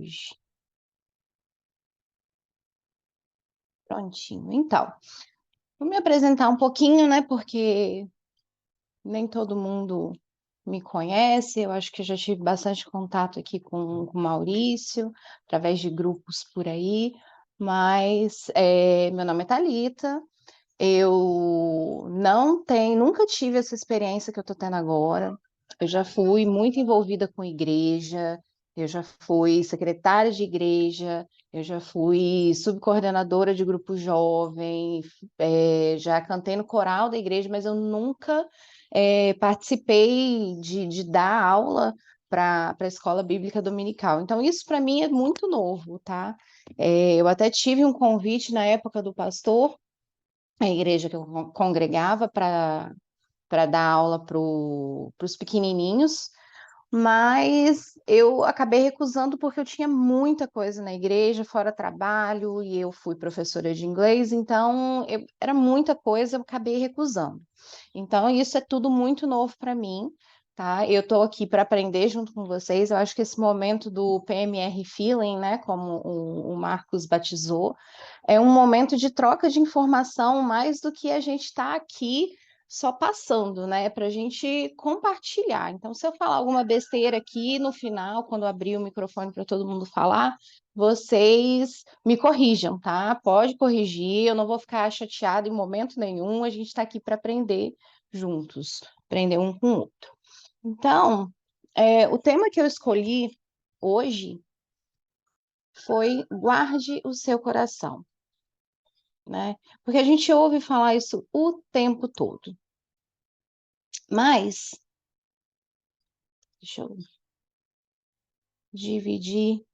hoje. Prontinho. Então, vou me apresentar um pouquinho, né? Porque nem todo mundo me conhece. Eu acho que eu já tive bastante contato aqui com o Maurício, através de grupos por aí. Mas meu nome é Thalita. Eu nunca tive essa experiência que eu estou tendo agora. Eu já fui muito envolvida com igreja, eu já fui secretária de igreja, eu já fui subcoordenadora de grupo jovem, já cantei no coral da igreja, mas eu nunca participei de dar aula para a escola bíblica dominical. Então, isso para mim é muito novo, tá? Eu até tive um convite na época do pastor, a igreja que eu congregava, para dar aula para os pequenininhos, mas eu acabei recusando porque eu tinha muita coisa na igreja, fora trabalho, e eu fui professora de inglês, então era muita coisa, eu acabei recusando. Então, isso é tudo muito novo para mim, tá? Eu estou aqui para aprender junto com vocês. Eu acho que esse momento do PMR Feeling, né, como o Marcos batizou, é um momento de troca de informação mais do que a gente está aqui só passando, né? Para a gente compartilhar. Então, se eu falar alguma besteira aqui no final, quando eu abrir o microfone para todo mundo falar, vocês me corrijam, tá? Pode corrigir, eu não vou ficar chateada em momento nenhum. A gente está aqui para aprender juntos, aprender um com o outro. Então, o tema que eu escolhi hoje foi guarde o seu coração, né? Porque a gente ouve falar isso o tempo todo. Mas, deixa eu dividir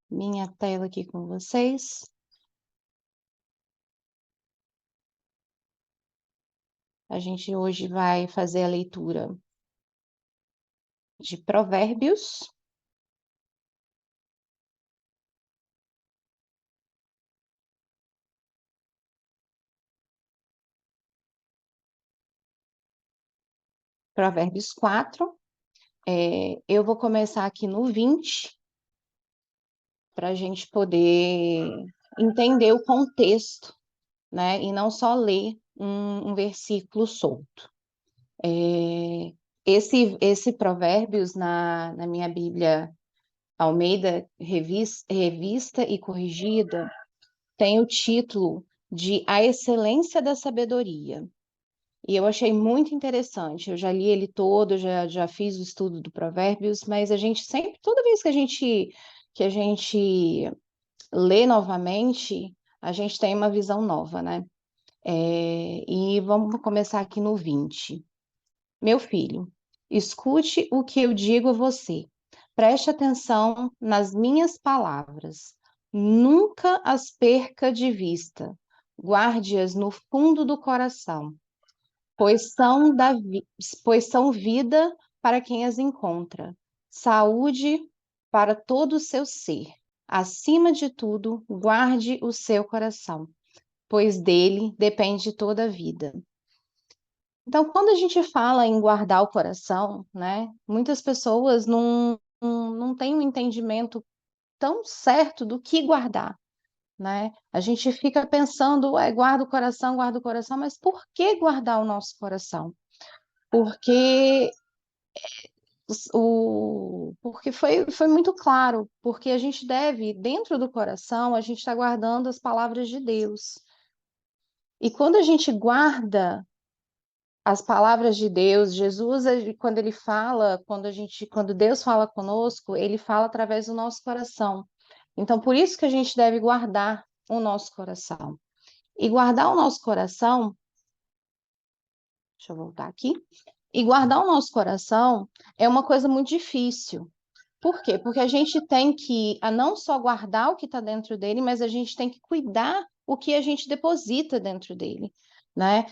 minha tela aqui com vocês. A gente hoje vai fazer a leitura de Provérbios. Provérbios 4. Eu vou começar aqui no 20, para a gente poder entender o contexto, né? E não só ler um versículo solto. Esse Provérbios, na minha Bíblia Almeida, revista e corrigida, tem o título de A Excelência da Sabedoria. E eu achei muito interessante. Eu já li ele todo, já fiz o estudo do Provérbios, mas a gente sempre, toda vez que a gente lê novamente, a gente tem uma visão nova, né? E vamos começar aqui no 20. Meu filho, escute o que eu digo a você. Preste atenção nas minhas palavras. Nunca as perca de vista. Guarde-as no fundo do coração, pois são vida para quem as encontra, saúde para todo o seu ser. Acima de tudo, guarde o seu coração, pois dele depende toda a vida. Então, quando a gente fala em guardar o coração, né, muitas pessoas não têm um entendimento tão certo do que guardar, né? A gente fica pensando, guarda o coração, mas por que guardar o nosso coração? Porque porque foi muito claro, porque a gente deve, dentro do coração, a gente está guardando as palavras de Deus. E quando a gente guarda as palavras de Deus, Jesus, quando ele fala, quando Deus fala conosco, ele fala através do nosso coração. Então, por isso que a gente deve guardar o nosso coração. E guardar o nosso coração, deixa eu voltar aqui. E guardar o nosso coração é uma coisa muito difícil. Por quê? Porque a gente tem que não só guardar o que está dentro dele, mas a gente tem que cuidar o que a gente deposita dentro dele, né?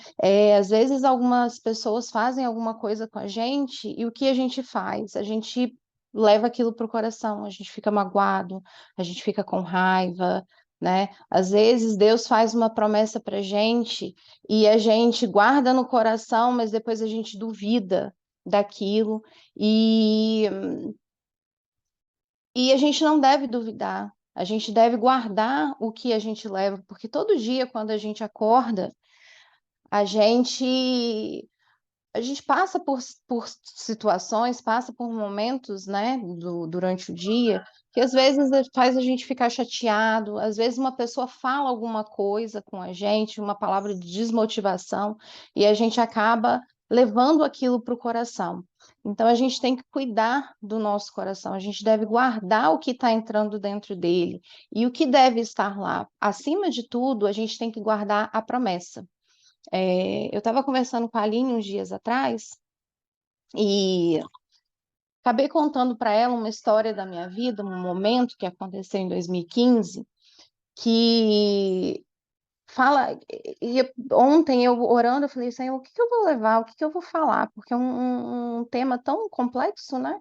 Às vezes algumas pessoas fazem alguma coisa com a gente e o que a gente faz? A gente leva aquilo para o coração, a gente fica magoado, a gente fica com raiva, né? Às vezes Deus faz uma promessa para a gente e a gente guarda no coração, mas depois a gente duvida daquilo e E a gente não deve duvidar, a gente deve guardar o que a gente leva, porque todo dia, quando a gente acorda, a gente a gente passa por situações, passa por momentos, né, durante o dia, que às vezes faz a gente ficar chateado, às vezes uma pessoa fala alguma coisa com a gente, uma palavra de desmotivação, e a gente acaba levando aquilo para o coração. Então a gente tem que cuidar do nosso coração, a gente deve guardar o que está entrando dentro dele e o que deve estar lá. Acima de tudo, a gente tem que guardar a promessa. Eu estava conversando com a Aline uns dias atrás e acabei contando para ela uma história da minha vida, um momento que aconteceu em 2015, que fala. Ontem eu orando, eu falei, Senhor, o que que eu vou levar, o que que eu vou falar? Porque é um tema tão complexo, né?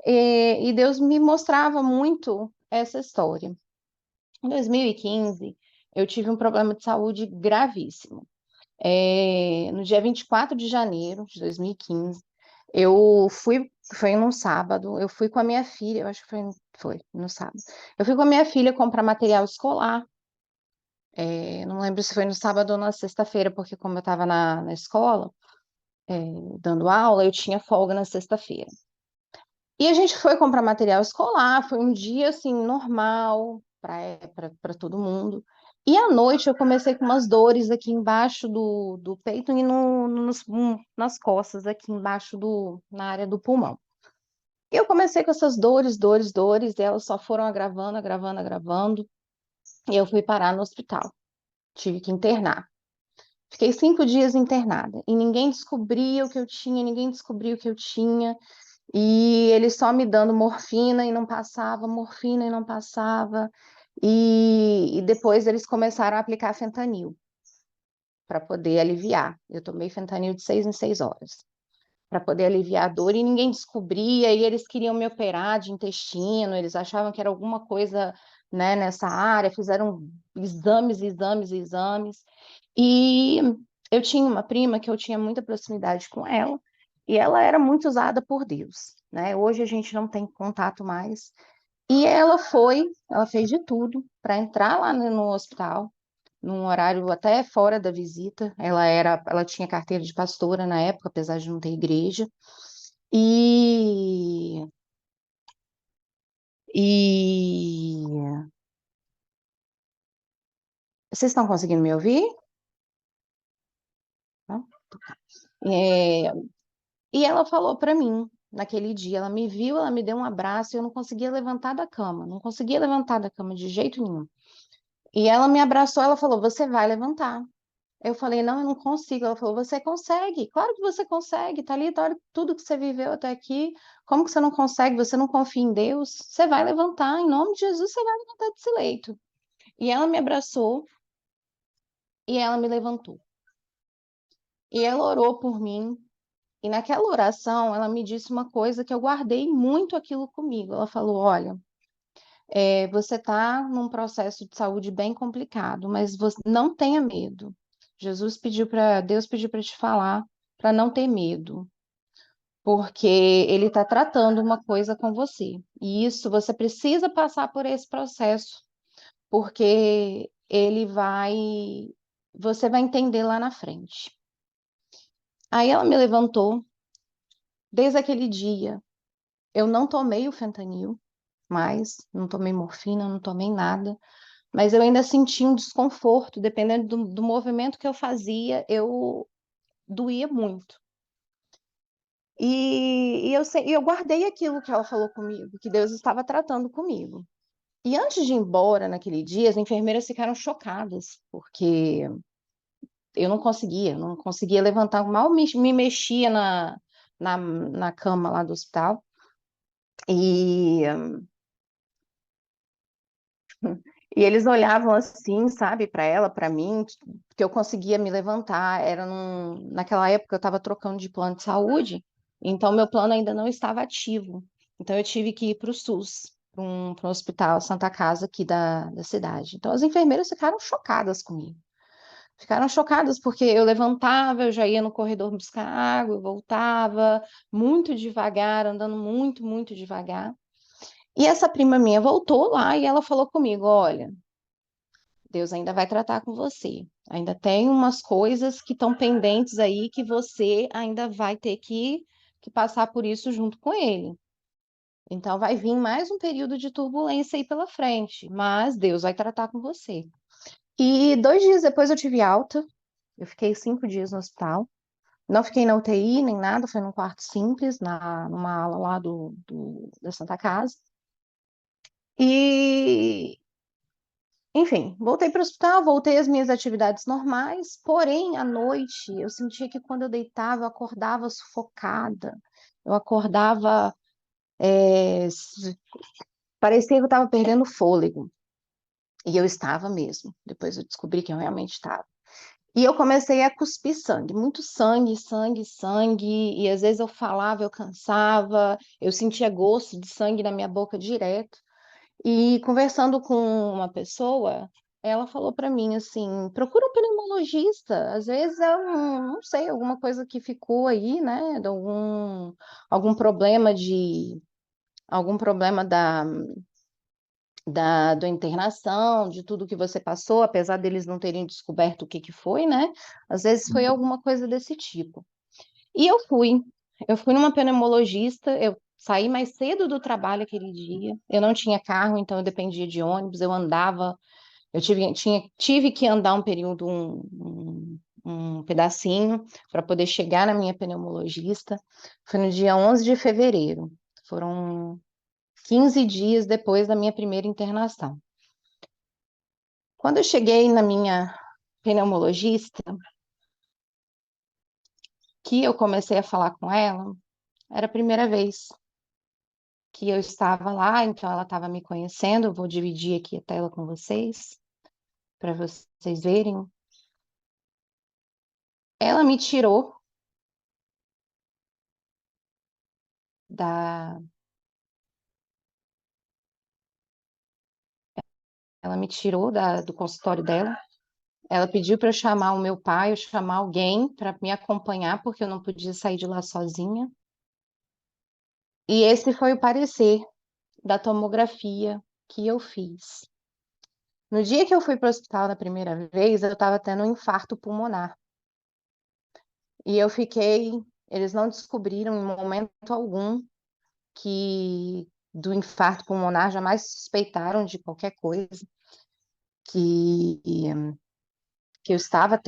E Deus me mostrava muito essa história. Em 2015, eu tive um problema de saúde gravíssimo. No dia 24 de janeiro de 2015, foi num sábado, eu fui com a minha filha, eu acho que foi no sábado. Eu fui com a minha filha comprar material escolar, não lembro se foi no sábado ou na sexta-feira, porque como eu estava na escola, dando aula, eu tinha folga na sexta-feira. E a gente foi comprar material escolar, foi um dia assim normal para todo mundo. E à noite eu comecei com umas dores aqui embaixo do peito e nas costas, aqui embaixo na área do pulmão. E eu comecei com essas dores, dores, dores, e elas só foram agravando, agravando, agravando. E eu fui parar no hospital. Tive que internar. Fiquei 5 dias internada e ninguém descobria o que eu tinha, ninguém descobria o que eu tinha. E eles só me dando morfina e não passava, morfina e não passava. E depois eles começaram a aplicar fentanil para poder aliviar. Eu tomei fentanil de 6 em 6 horas para poder aliviar a dor e ninguém descobria. E eles queriam me operar de intestino, eles achavam que era alguma coisa, né, nessa área. Fizeram exames, exames, exames. E eu tinha uma prima que eu tinha muita proximidade com ela, e ela era muito usada por Deus, né? Hoje a gente não tem contato mais. E ela fez de tudo para entrar lá no hospital, num horário até fora da visita. Ela tinha carteira de pastora na época, apesar de não ter igreja. E, e vocês estão conseguindo me ouvir? Não? É, E ela falou para mim, naquele dia, ela me viu, ela me deu um abraço e eu não conseguia levantar da cama, não conseguia levantar da cama de jeito nenhum. E ela me abraçou, ela falou: "Você vai levantar". Eu falei: "Não, eu não consigo". Ela falou: "Você consegue, claro que você consegue, Thalita, olha tudo que você viveu até aqui, como que você não consegue? Você não confia em Deus? Você vai levantar, em nome de Jesus, você vai levantar desse leito". E ela me abraçou e ela me levantou. E ela orou por mim. E naquela oração, ela me disse uma coisa que eu guardei muito aquilo comigo. Ela falou: "Olha, você está num processo de saúde bem complicado, mas você não tenha medo. Deus pediu para te falar para não ter medo, porque Ele está tratando uma coisa com você. E isso você precisa passar por esse processo, porque você vai entender lá na frente". Aí ela me levantou. Desde aquele dia, eu não tomei o fentanil mais, não tomei morfina, não tomei nada, mas eu ainda senti um desconforto, dependendo do movimento que eu fazia, eu doía muito. E eu guardei aquilo que ela falou comigo, que Deus estava tratando comigo. E antes de ir embora naquele dia, as enfermeiras ficaram chocadas, porque eu não conseguia levantar, mal me mexia na cama lá do hospital. E E eles olhavam assim, sabe, para ela, para mim, que eu conseguia me levantar. Naquela época eu estava trocando de plano de saúde, então meu plano ainda não estava ativo. Então eu tive que ir para o SUS, para um hospital Santa Casa aqui da cidade. Então as enfermeiras ficaram chocadas comigo. Ficaram chocadas porque eu levantava, eu já ia no corredor buscar água, eu voltava muito devagar, andando muito, muito devagar. E essa prima minha voltou lá e ela falou comigo: olha, Deus ainda vai tratar com você. Ainda tem umas coisas que estão pendentes aí que você ainda vai ter que passar por isso junto com ele. Então vai vir mais um período de turbulência aí pela frente, mas Deus vai tratar com você. E 2 dias depois eu tive alta, eu fiquei 5 dias no hospital. Não fiquei na UTI nem nada, foi num quarto simples, numa ala lá da Santa Casa. E, enfim, voltei para o hospital, voltei às minhas atividades normais, porém, à noite, eu sentia que quando eu deitava, eu acordava sufocada, eu acordava, parecia que eu estava perdendo o fôlego, e eu estava mesmo, depois eu descobri que eu realmente estava. E eu comecei a cuspir sangue, muito sangue, sangue, sangue, e às vezes eu falava, eu cansava, eu sentia gosto de sangue na minha boca direto. E conversando com uma pessoa, ela falou para mim assim: procura um pneumologista. Às vezes é não sei, alguma coisa que ficou aí, né? De algum problema da internação, de tudo que você passou, apesar deles não terem descoberto o que que foi, né? Às vezes foi alguma coisa desse tipo. E eu fui numa pneumologista, eu saí mais cedo do trabalho aquele dia, eu não tinha carro, então eu dependia de ônibus, eu andava, tive que andar um período, um pedacinho, para poder chegar na minha pneumologista. Foi no dia 11 de fevereiro, foram 15 dias depois da minha primeira internação. Quando eu cheguei na minha pneumologista, que eu comecei a falar com ela, era a primeira vez que eu estava lá, então ela estava me conhecendo. Eu vou dividir aqui a tela com vocês, para vocês verem. Ela me tirou da, do consultório dela. Ela pediu para eu chamar o meu pai, eu chamar alguém para me acompanhar, porque eu não podia sair de lá sozinha. E esse foi o parecer da tomografia que eu fiz. No dia que eu fui para o hospital na primeira vez, eu estava tendo um infarto pulmonar. E eu fiquei, eles não descobriram em momento algum que do infarto pulmonar, jamais suspeitaram de qualquer coisa, que, que eu estava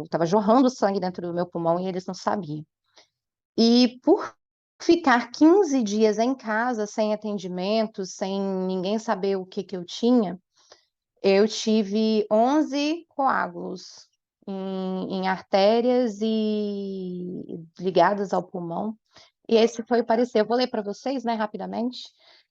estava jorrando sangue dentro do meu pulmão e eles não sabiam. E por ficar 15 dias em casa, sem atendimento, sem ninguém saber o que que eu tinha, eu tive 11 coágulos em artérias e ligadas ao pulmão. E esse foi o parecer. Eu vou ler para vocês, né, rapidamente.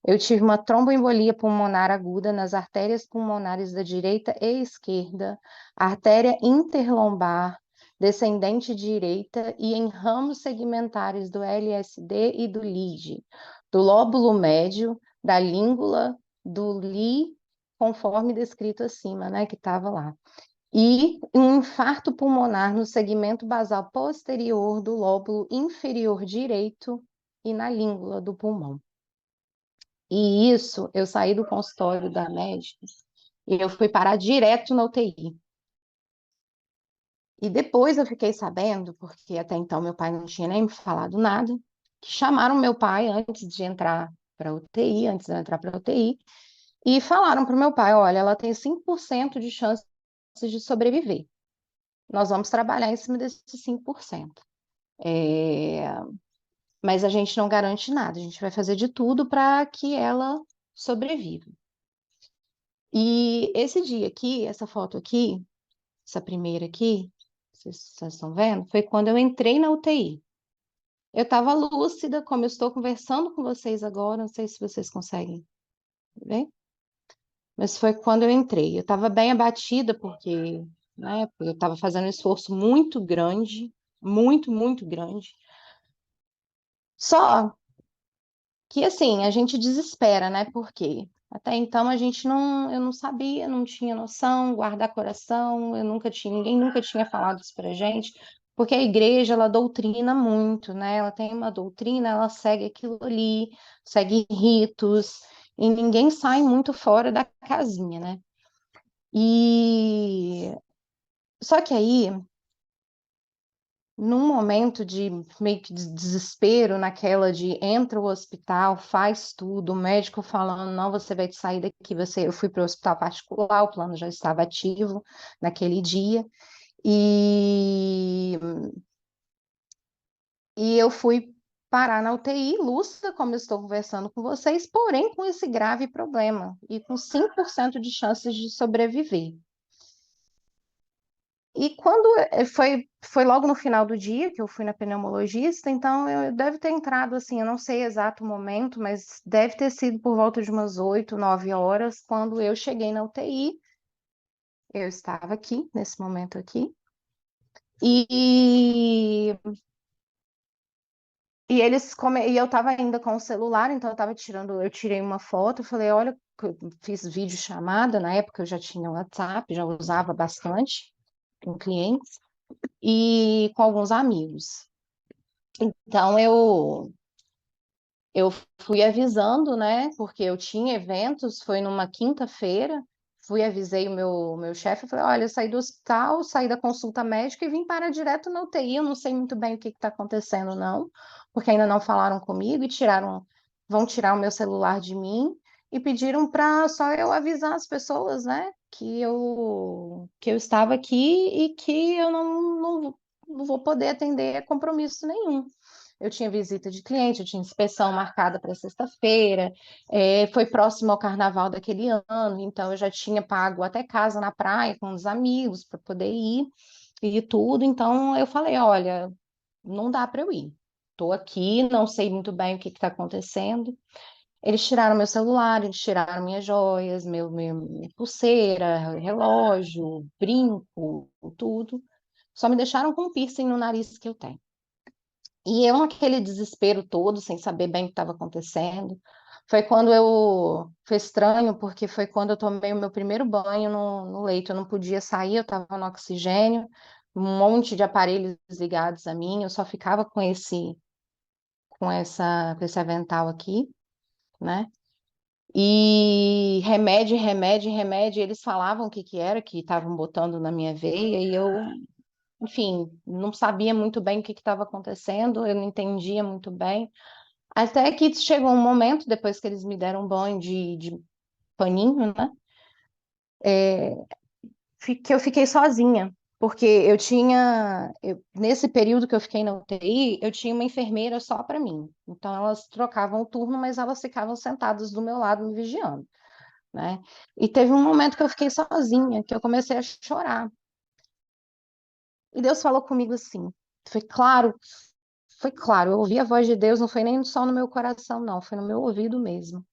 Eu tive uma tromboembolia pulmonar aguda nas artérias pulmonares da direita e esquerda, artéria interlombar, descendente direita e em ramos segmentares do LSD e do LID, do lóbulo médio, da língula, do LI, conforme descrito acima, né, que estava lá. E um infarto pulmonar no segmento basal posterior do lóbulo inferior direito e na língula do pulmão. E isso, eu saí do consultório da médica e eu fui parar direto na UTI. E depois eu fiquei sabendo, porque até então meu pai não tinha nem me falado nada, que chamaram meu pai antes de entrar para UTI, antes de eu entrar para UTI, e falaram para o meu pai: olha, ela tem 5% de chance de sobreviver. Nós vamos trabalhar em cima desses 5%. Mas a gente não garante nada, a gente vai fazer de tudo para que ela sobreviva. E esse dia aqui, essa foto aqui, essa primeira aqui, vocês estão vendo, foi quando eu entrei na UTI. Eu estava lúcida, como eu estou conversando com vocês agora, não sei se vocês conseguem ver, mas foi quando eu entrei. Eu estava bem abatida, porque, né, eu estava fazendo um esforço muito grande, muito, muito grande. Só que assim, a gente desespera, né? Porque até então eu não sabia, não tinha noção, guardar coração, ninguém nunca tinha falado isso pra gente. porque a igreja, ela doutrina muito, né? Ela tem uma doutrina, ela segue aquilo ali, segue ritos, e ninguém sai muito fora da casinha, né? E só que aí, num momento de meio que de desespero, naquela de entra o hospital, faz tudo, o médico falando, não, você vai sair daqui, eu fui para o hospital particular, o plano já estava ativo naquele dia, e, e eu fui parar na UTI, lúcida, como eu estou conversando com vocês, porém com esse grave problema, e com 5% de chances de sobreviver. E quando foi logo no final do dia que eu fui na pneumologista, então eu deve ter entrado assim, eu não sei exato momento, mas deve ter sido por volta de umas 8, 9 horas, quando eu cheguei na UTI. Eu estava aqui, nesse momento aqui, e, e eu estava ainda com o celular, então eu tirei uma foto, eu falei, olha, eu fiz vídeo chamada, na época eu já tinha WhatsApp, já usava bastante com clientes e com alguns amigos. Então eu fui avisando, né? Porque eu tinha eventos, foi numa quinta-feira, fui avisei o meu chefe, eu falei, olha, eu saí do hospital, saí da consulta médica e vim parar direto na UTI, eu não sei muito bem o que está acontecendo, não, porque ainda não falaram comigo e vão tirar o meu celular de mim e pediram para só eu avisar as pessoas, né? Que eu estava aqui e que eu não vou poder atender compromisso nenhum. Eu tinha visita de cliente, eu tinha inspeção marcada para sexta-feira, foi próximo ao carnaval daquele ano, então eu já tinha pago até casa na praia com os amigos para poder ir e tudo. Então eu falei: olha, não dá para eu ir. Estou aqui, não sei muito bem o que está acontecendo. Eles tiraram meu celular, eles tiraram minhas joias, minha pulseira, relógio, brinco, tudo. Só me deixaram com um piercing no nariz que eu tenho. E eu, naquele desespero todo, sem saber bem o que estava acontecendo, foi estranho, porque foi quando eu tomei o meu primeiro banho no leito. Eu não podia sair, eu estava no oxigênio, um monte de aparelhos ligados a mim, eu só ficava com esse avental aqui, né? E remédio, remédio, remédio, eles falavam o que que era, que estavam botando na minha veia, e eu, enfim, não sabia muito bem o que estava acontecendo, eu não entendia muito bem. Até que chegou um momento, depois que eles me deram um banho de paninho, né? Que eu fiquei sozinha. Porque nesse período que eu fiquei na UTI, eu tinha uma enfermeira só para mim. Então, elas trocavam o turno, mas elas ficavam sentadas do meu lado me vigiando, né? E teve um momento que eu fiquei sozinha, que eu comecei a chorar. E Deus falou comigo assim. Foi claro, foi claro, eu ouvi a voz de Deus, não foi nem só no meu coração, não, foi no meu ouvido mesmo.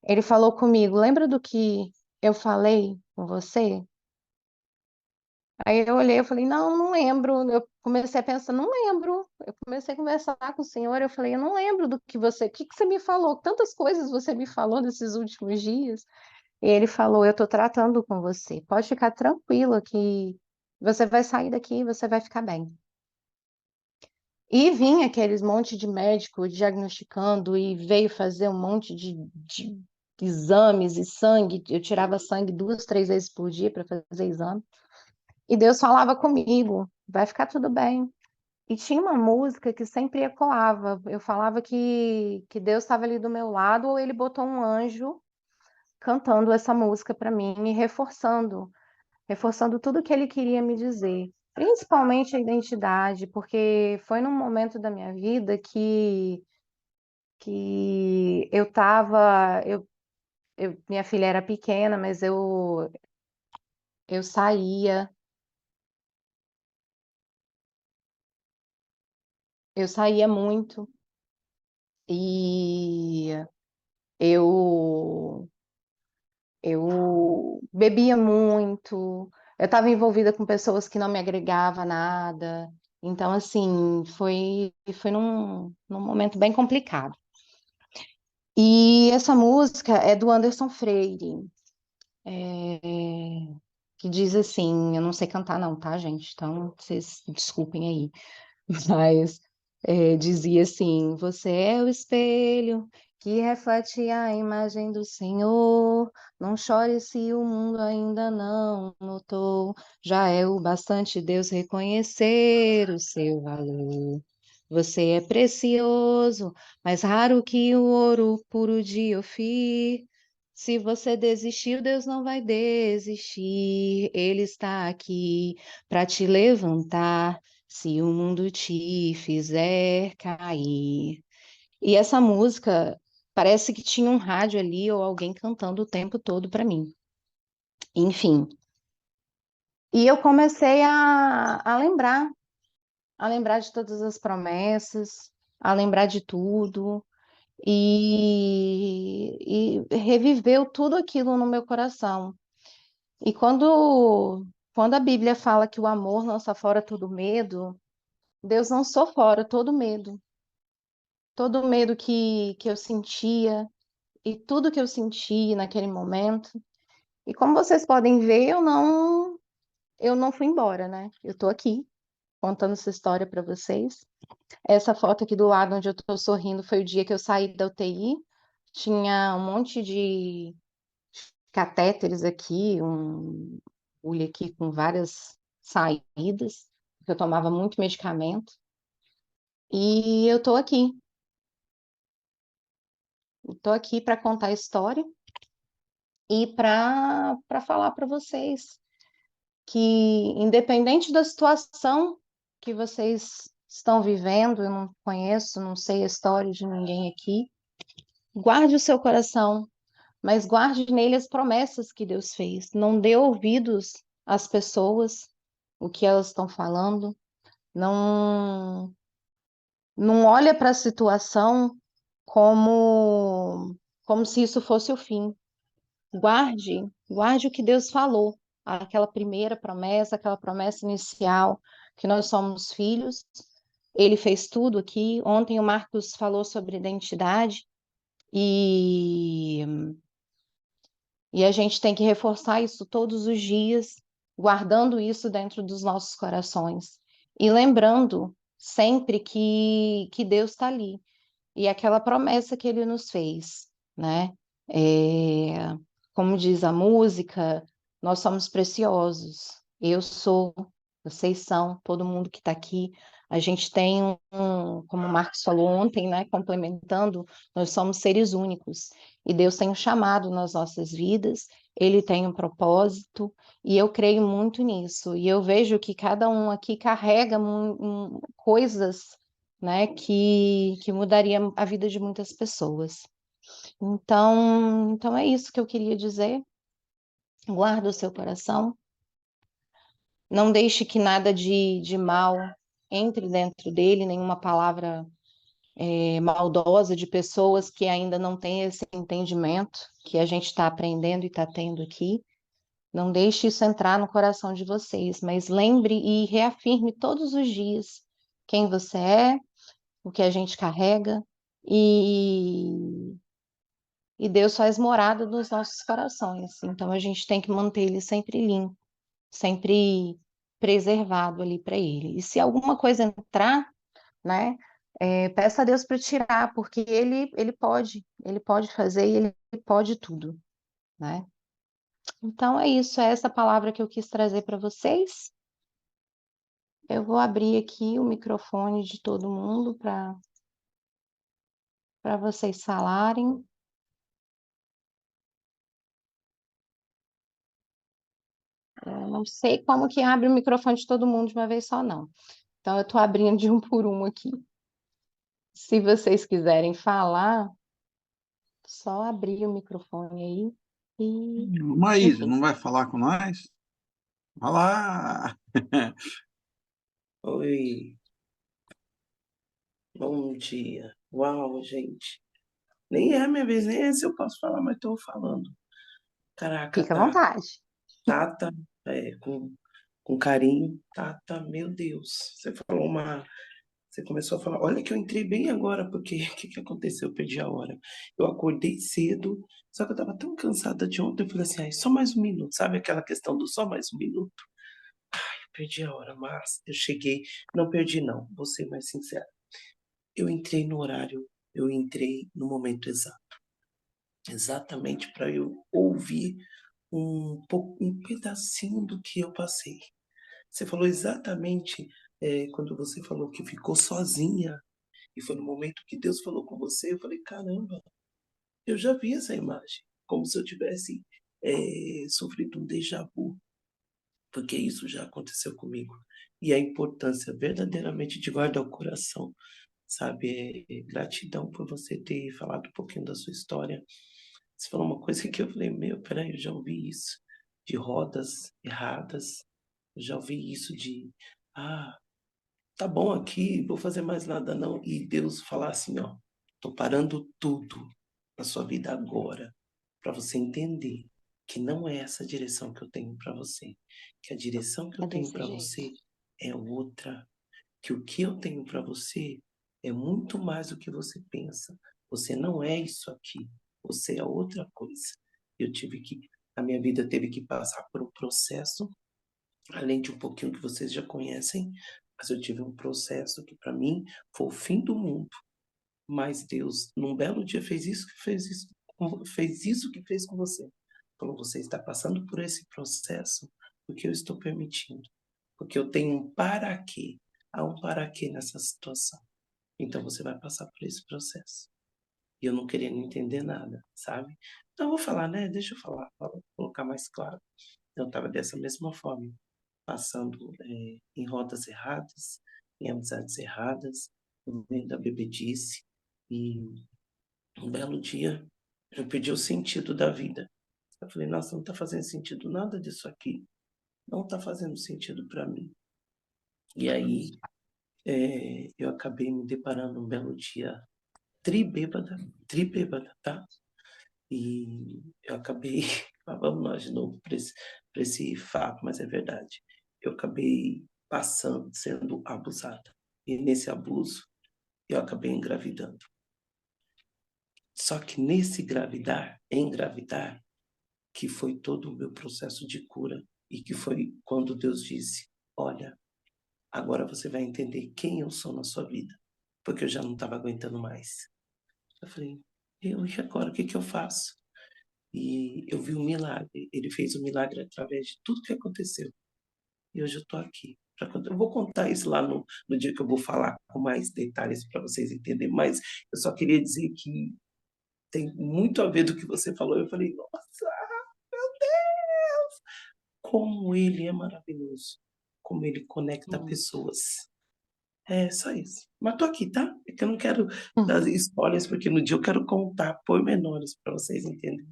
Ele falou comigo, lembra do que eu falei com você? Aí eu olhei, eu falei, não, não lembro. Eu comecei a pensar, não lembro. Eu comecei a conversar com o senhor, eu falei, eu não lembro o que que você me falou? Tantas coisas você me falou nesses últimos dias. E ele falou, eu estou tratando com você. Pode ficar tranquila que você vai sair daqui, você vai ficar bem. E vinha aqueles monte de médico diagnosticando e veio fazer um monte de exames e sangue. Eu tirava sangue 2, 3 vezes por dia para fazer exame. E Deus falava comigo, vai ficar tudo bem. E tinha uma música que sempre ecoava. Eu falava que Deus estava ali do meu lado, ou ele botou um anjo cantando essa música para mim e reforçando tudo que ele queria me dizer. Principalmente a identidade, porque foi num momento da minha vida que eu estava, minha filha era pequena, mas eu saía, eu saía muito e eu eu bebia muito, eu estava envolvida com pessoas que não me agregavam nada. Então, assim, foi num momento bem complicado. E essa música é do Anderson Freire. que diz assim, eu não sei cantar não, tá, gente? Então, vocês desculpem aí. Mas dizia assim: Você é o espelho que reflete a imagem do Senhor. Não chore se o mundo ainda não notou. Já é o bastante Deus reconhecer o seu valor. Você é precioso, mais raro que o ouro puro de Ofir. Se você desistiu, Deus não vai desistir. Ele está aqui para te levantar se o mundo te fizer cair. E essa música parece que tinha um rádio ali ou alguém cantando o tempo todo para mim. Enfim. E eu comecei a lembrar de todas as promessas, a lembrar de tudo, e reviveu tudo aquilo no meu coração. E quando a Bíblia fala que o amor lança fora todo medo, Deus lançou fora todo o medo que eu sentia e tudo que eu senti naquele momento. E como vocês podem ver, eu não fui embora, né? Eu tô aqui contando essa história para vocês. Essa foto aqui do lado onde eu tô sorrindo foi o dia que eu saí da UTI. Tinha um monte de catéteres aqui, um agulha aqui com várias saídas, porque eu tomava muito medicamento. E eu tô aqui. Estou aqui para contar a história e para falar para vocês que, independente da situação que vocês estão vivendo, eu não conheço, não sei a história de ninguém aqui, guarde o seu coração, mas guarde nele as promessas que Deus fez. Não dê ouvidos às pessoas, o que elas estão falando. Não, não olha para a situação como se isso fosse o fim. Guarde o que Deus falou, aquela primeira promessa, aquela promessa inicial, que nós somos filhos. Ele fez tudo aqui. Ontem o Marcos falou sobre identidade e, e a gente tem que reforçar isso todos os dias, guardando isso dentro dos nossos corações e lembrando sempre que Deus está ali e aquela promessa que ele nos fez, né? É, como diz a música, nós somos preciosos. Eu sou, vocês são, todo mundo que está aqui. A gente tem como o Marcos falou ontem, né? Complementando, nós somos seres únicos. E Deus tem um chamado nas nossas vidas, Ele tem um propósito, e eu creio muito nisso. E eu vejo que cada um aqui carrega coisas, né, que mudaria a vida de muitas pessoas. Então é isso que eu queria dizer. Guarda o seu coração, não deixe que nada de mal entre dentro dele, nenhuma palavra maldosa de pessoas que ainda não têm esse entendimento que a gente está aprendendo e está tendo aqui. Não deixe isso entrar no coração de vocês, mas lembre e reafirme todos os dias quem você é, o que a gente carrega, e, e Deus faz morada nos nossos corações. Então a gente tem que manter ele sempre limpo, sempre preservado ali para ele. E se alguma coisa entrar, né, peça a Deus para tirar, porque ele pode fazer e ele pode tudo, né? Então é isso, é essa palavra que eu quis trazer para vocês. Eu vou abrir aqui o microfone de todo mundo para vocês falarem. Eu não sei como que abre o microfone de todo mundo de uma vez só, não. Então, eu estou abrindo de um por um aqui. Se vocês quiserem falar, só abrir o microfone aí e, Maísa, enfim. não vai falar com nós? Vai lá! Oi, bom dia. Uau, gente. Nem é a minha vez, nem é se eu posso falar, mas estou falando. Caraca, Fica à vontade. Tata, com carinho. Tata, meu Deus. Você falou Você começou a falar, olha que eu entrei bem agora, porque o que que aconteceu? Eu perdi a hora. Eu acordei cedo, só que eu estava tão cansada de ontem, eu falei assim, ai, só mais um minuto, sabe aquela questão do só mais um minuto? Eu perdi a hora, mas eu cheguei, não perdi não, vou ser mais sincero. Eu entrei no horário, eu entrei no momento exato, exatamente para eu ouvir um pedacinho do que eu passei. Você falou exatamente, quando você falou que ficou sozinha, e foi no momento que Deus falou com você, eu falei, caramba, eu já vi essa imagem, como se eu tivesse sofrido um déjà vu, porque isso já aconteceu comigo. E a importância verdadeiramente de guardar o coração, sabe? Gratidão por você ter falado um pouquinho da sua história. Você falou uma coisa que eu falei, meu, peraí, eu já ouvi isso, de rodas erradas, eu já ouvi isso de, ah, tá bom aqui, vou fazer mais nada não. E Deus falar assim, ó, tô parando tudo na sua vida agora, para você entender que não é essa direção que eu tenho para você, que a direção que É eu tenho desse para jeito. você é outra, que o que eu tenho para você é muito mais do que você pensa. Você não é isso aqui, você é outra coisa. Eu tive que, a minha vida teve que passar por um processo, além de um pouquinho que vocês já conhecem, mas eu tive um processo que para mim foi o fim do mundo. Mas Deus, num belo dia, fez isso que fez com você. Falou, você está passando por esse processo porque eu estou permitindo. Porque eu tenho um para quê. Há um para quê nessa situação. Então você vai passar por esse processo. E eu não querendo entender nada, sabe? Então eu vou falar, né? Deixa eu falar, para colocar mais claro. Eu estava dessa mesma forma, passando em rotas erradas, em amizades erradas, no meio da bebedice. E um belo dia, eu perdi o sentido da vida. Eu falei, nossa, não está fazendo sentido nada disso aqui. Não está fazendo sentido para mim. E aí, eu acabei me deparando um belo dia tribêbada, tá? E eu acabei, lá vamos nós de novo para esse fato, mas é verdade. Eu acabei passando, sendo abusada. E nesse abuso, eu acabei engravidando. Só que nesse engravidar, que foi todo o meu processo de cura e que foi quando Deus disse: olha, agora você vai entender quem eu sou na sua vida, porque eu já não estava aguentando mais. Eu falei, e agora o que que eu faço? E eu vi um milagre, ele fez um milagre através de tudo que aconteceu. E hoje eu estou aqui. Eu vou contar isso lá no dia que eu vou falar com mais detalhes para vocês entenderem, mas eu só queria dizer que tem muito a ver do que você falou. Eu falei, nossa, como ele é maravilhoso, como ele conecta Muito. pessoas. É só isso. Mas tô aqui, tá? É que eu não quero Hum. dar spoilers, porque no dia eu quero contar pormenores para vocês entenderem.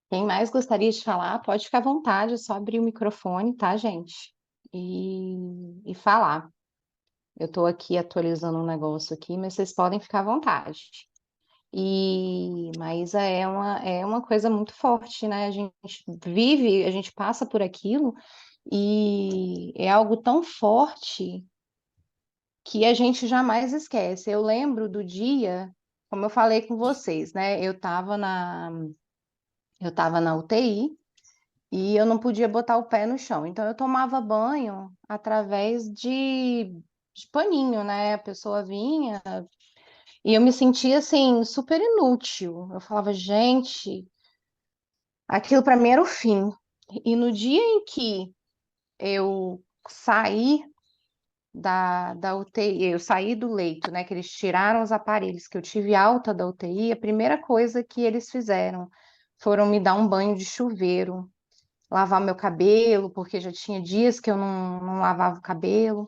Quem mais gostaria de falar, pode ficar à vontade, é só abrir o microfone, tá, gente? E falar. Eu estou aqui atualizando um negócio aqui, mas vocês podem ficar à vontade. E Maísa é uma coisa muito forte, né? A gente vive, a gente passa por aquilo e é algo tão forte que a gente jamais esquece. Eu lembro do dia, como eu falei com vocês, né? Eu tava na UTI e eu não podia botar o pé no chão. Então eu tomava banho através de paninho, né? A pessoa vinha e eu me sentia assim super inútil. Eu falava, gente, aquilo para mim era o fim. E no dia em que eu saí da UTI, eu saí do leito, né? Que eles tiraram os aparelhos, que eu tive alta da UTI, a primeira coisa que eles fizeram foram me dar um banho de chuveiro, lavar meu cabelo, porque já tinha dias que eu não lavava o cabelo.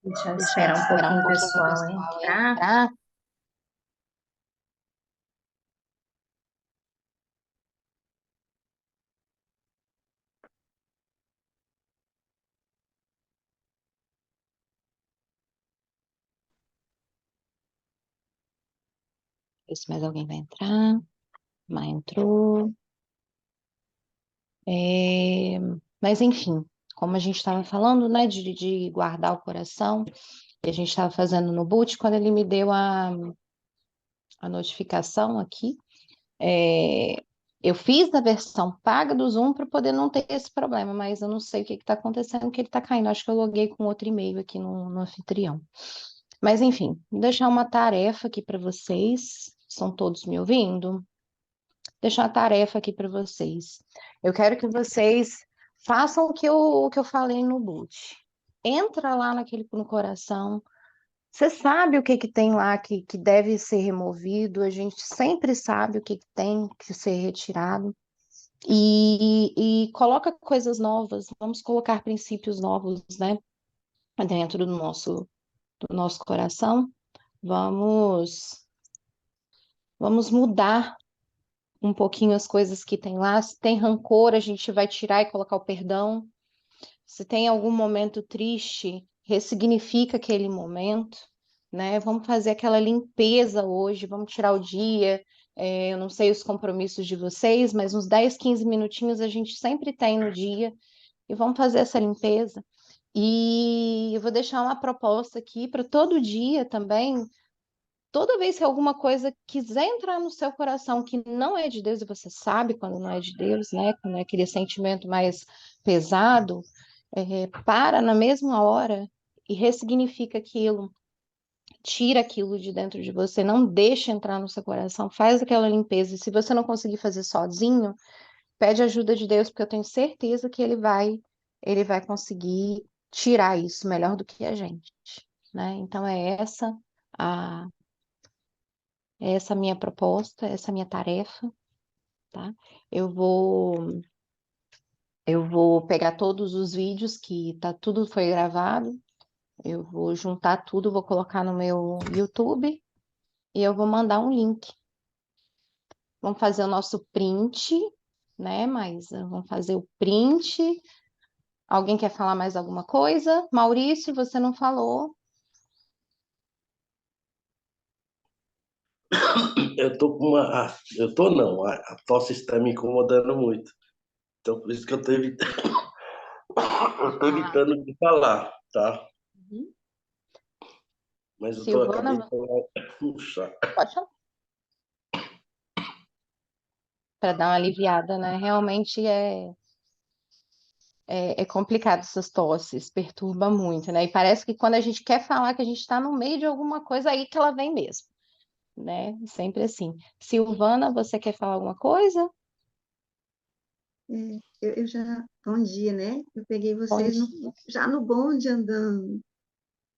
Deixa eu Deixa eu esperar um esperar um pouquinho o pouquinho o pessoal pessoal entrar. entrar. Ver se mais alguém vai entrar. Mas entrou. É, Mas, enfim, como a gente estava falando, né, de guardar o coração, que a gente estava fazendo no boot, quando ele me deu a notificação aqui, é, eu fiz na versão paga do Zoom para poder não ter esse problema, mas eu não sei o que está acontecendo, que ele está caindo. Acho que eu loguei com outro e-mail aqui no anfitrião. Mas, enfim, vou deixar uma tarefa aqui para vocês. Estão todos me ouvindo? Deixar uma tarefa aqui para vocês. Eu quero que vocês façam o que eu falei no boot. Entra lá no coração. Você sabe o que que tem lá que deve ser removido. A gente sempre sabe o que que tem que ser retirado. E coloca coisas novas. Vamos colocar princípios novos, né? Dentro do nosso coração. Vamos mudar um pouquinho as coisas que tem lá. Se tem rancor, a gente vai tirar e colocar o perdão. Se tem algum momento triste, ressignifica aquele momento, né? Vamos fazer aquela limpeza hoje, vamos tirar o dia. Eu não sei os compromissos de vocês, mas uns 10, 15 minutinhos a gente sempre tem no dia e vamos fazer essa limpeza. E eu vou deixar uma proposta aqui para todo dia também. Toda vez que alguma coisa quiser entrar no seu coração que não é de Deus, e você sabe quando não é de Deus, né? Quando é aquele sentimento mais pesado, para na mesma hora e ressignifica aquilo, tira aquilo de dentro de você, não deixa entrar no seu coração, faz aquela limpeza. E se você não conseguir fazer sozinho, pede ajuda de Deus, porque eu tenho certeza que ele vai conseguir tirar isso melhor do que a gente, né? Então a essa minha proposta, essa minha tarefa, tá? Eu vou eu vou pegar todos os vídeos que tudo foi gravado, eu vou juntar tudo, vou colocar no meu YouTube e eu vou mandar um link. Vamos fazer o nosso print, né? Mas vamos fazer o print. Alguém quer falar mais alguma coisa? Maurício, você não falou. Eu tô com uma. Eu tô não, a tosse está me incomodando muito. Então, por isso que eu tô evitando, eu tô evitando de falar, tá? Uhum. Mas acabei de Silvana, falar. Puxa. pode falar. Para dar uma aliviada, né? Realmente é complicado essas tosses, perturba muito, né? E parece que quando a gente quer falar que a gente está no meio de alguma coisa, aí que ela vem mesmo, né? Sempre assim. Silvana, você quer falar alguma coisa? Eu já, bom dia, né? Eu peguei Bom vocês dia. já no bonde andando,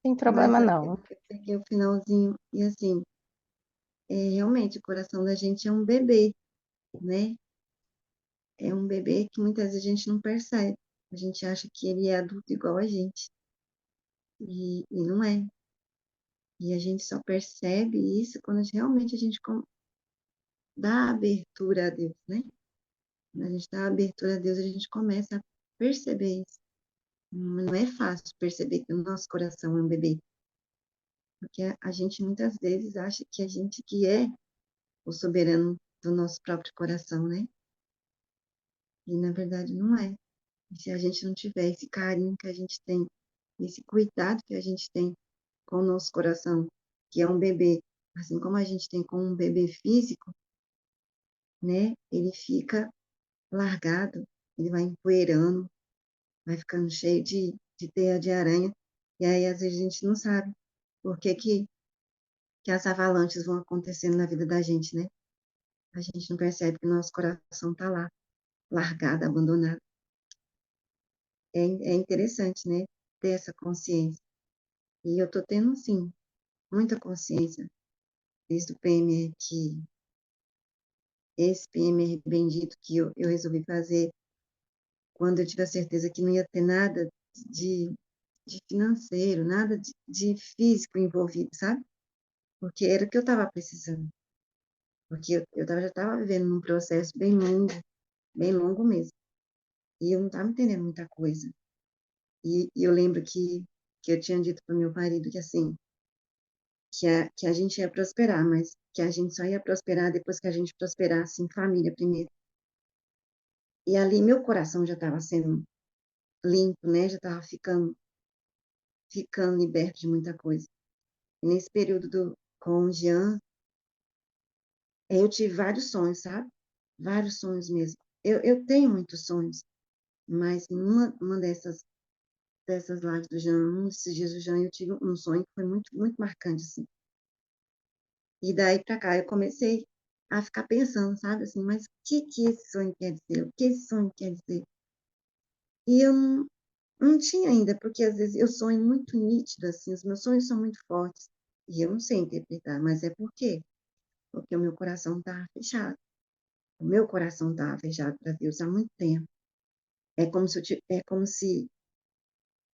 Sem mas problema não. eu peguei o finalzinho e assim, realmente o coração da gente é um bebê, né? É um bebê que muitas vezes a gente não percebe. A gente acha que ele é adulto igual a gente e não é. E a gente só percebe isso quando realmente a gente dá abertura a Deus, né? Quando a gente dá abertura a Deus, a gente começa a perceber isso. Não é fácil perceber que o nosso coração é um bebê, porque a gente muitas vezes acha que a gente que é o soberano do nosso próprio coração, né? E na verdade não é. E se a gente não tiver esse carinho que a gente tem, esse cuidado que a gente tem com o nosso coração, que é um bebê, assim como a gente tem com um bebê físico, né? Ele fica largado, ele vai empoeirando, vai ficando cheio de teia de aranha, e aí às vezes a gente não sabe por que as avalanches vão acontecendo na vida da gente, né? A gente não percebe que nosso coração está lá, largado, abandonado. É interessante, né? Ter essa consciência. E eu estou tendo, sim, muita consciência desde o PMR esse PMR bendito que eu resolvi fazer quando eu tive a certeza que não ia ter nada de de financeiro, nada de físico envolvido, sabe? Porque era o que eu estava precisando. Porque já estava vivendo num processo bem longo mesmo. E eu não estava entendendo muita coisa. E eu lembro que eu tinha dito para o meu marido que assim, que a gente ia prosperar, mas que a gente só ia prosperar depois que a gente prosperasse em família primeiro. E ali meu coração já estava sendo limpo, né? Já estava ficando liberto de muita coisa. E nesse período com o Jean, eu tive vários sonhos, sabe? Vários sonhos mesmo. Eu tenho muitos sonhos, mas uma dessas lives do Jean, um desses dias do Jean, eu tive um sonho que foi muito marcante, assim. E daí para cá eu comecei a ficar pensando, sabe, assim, mas o que esse sonho quer dizer? O que esse sonho quer dizer? E eu não tinha ainda, porque às vezes eu sonho muito nítido, assim, os meus sonhos são muito fortes. E eu não sei interpretar, mas é por quê? Porque o meu coração estava fechado. O meu coração estava fechado para Deus há muito tempo. É como se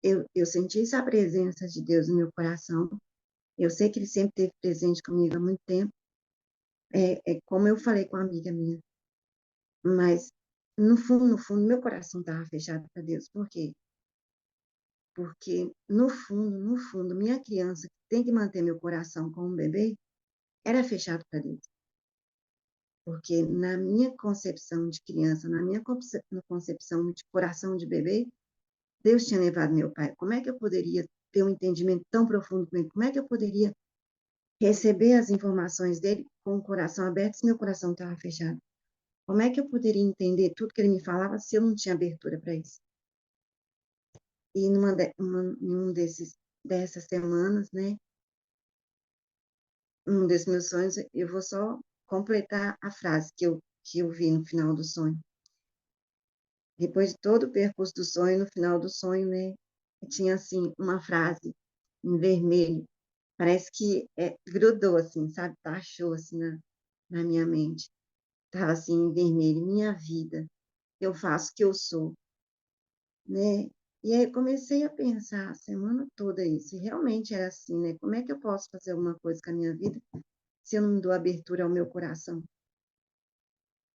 eu sentisse a presença de Deus no meu coração. Eu sei que Ele sempre esteve presente comigo há muito tempo. É como eu falei com uma amiga minha. Mas, no fundo, meu coração estava fechado para Deus. Por quê? Porque, no fundo, minha criança, que tem que manter meu coração como um bebê, era fechado para Deus. Porque na minha concepção de criança, na minha concepção de coração de bebê, Deus tinha levado meu pai. Como é que eu poderia ter um entendimento tão profundo com ele? Como é que eu poderia receber as informações dele com o coração aberto se meu coração estava fechado? Como é que eu poderia entender tudo que ele me falava se eu não tinha abertura para isso? E em dessas semanas, né, um desses meus sonhos, eu vou só completar a frase que eu vi no final do sonho. Depois de todo o percurso do sonho, no final do sonho, né, tinha, assim, uma frase em vermelho. Parece que grudou, assim, sabe? Taxou, assim, na minha mente. Estava, assim, em vermelho. Minha vida. Eu faço o que eu sou, né? E aí eu comecei a pensar a semana toda isso. E realmente era assim, né? Como é que eu posso fazer alguma coisa com a minha vida se eu não dou abertura ao meu coração?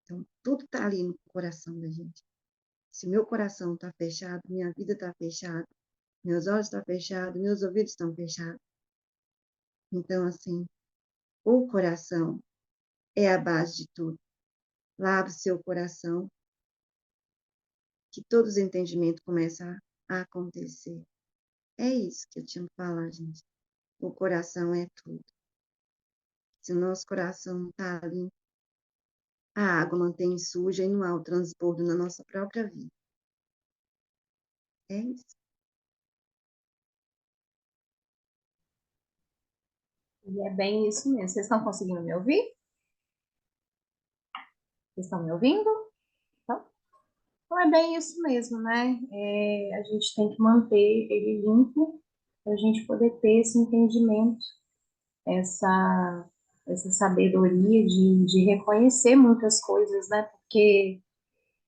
Então, tudo está ali no coração da gente. Se meu coração está fechado, minha vida está fechada, meus olhos estão fechados, meus ouvidos estão fechados. Então, assim, o coração é a base de tudo. Lave o seu coração, que todos os entendimentos começam a acontecer. É isso que eu tinha que falar, gente. O coração é tudo. Se o nosso coração não está limpo, a água mantém suja e não há o transbordo na nossa própria vida. É isso. E é bem isso mesmo. Vocês estão conseguindo me ouvir? Vocês estão me ouvindo? Então, então é bem isso mesmo, né? A gente tem que manter ele limpo para a gente poder ter esse entendimento, essa, essa sabedoria de reconhecer muitas coisas, né? Porque,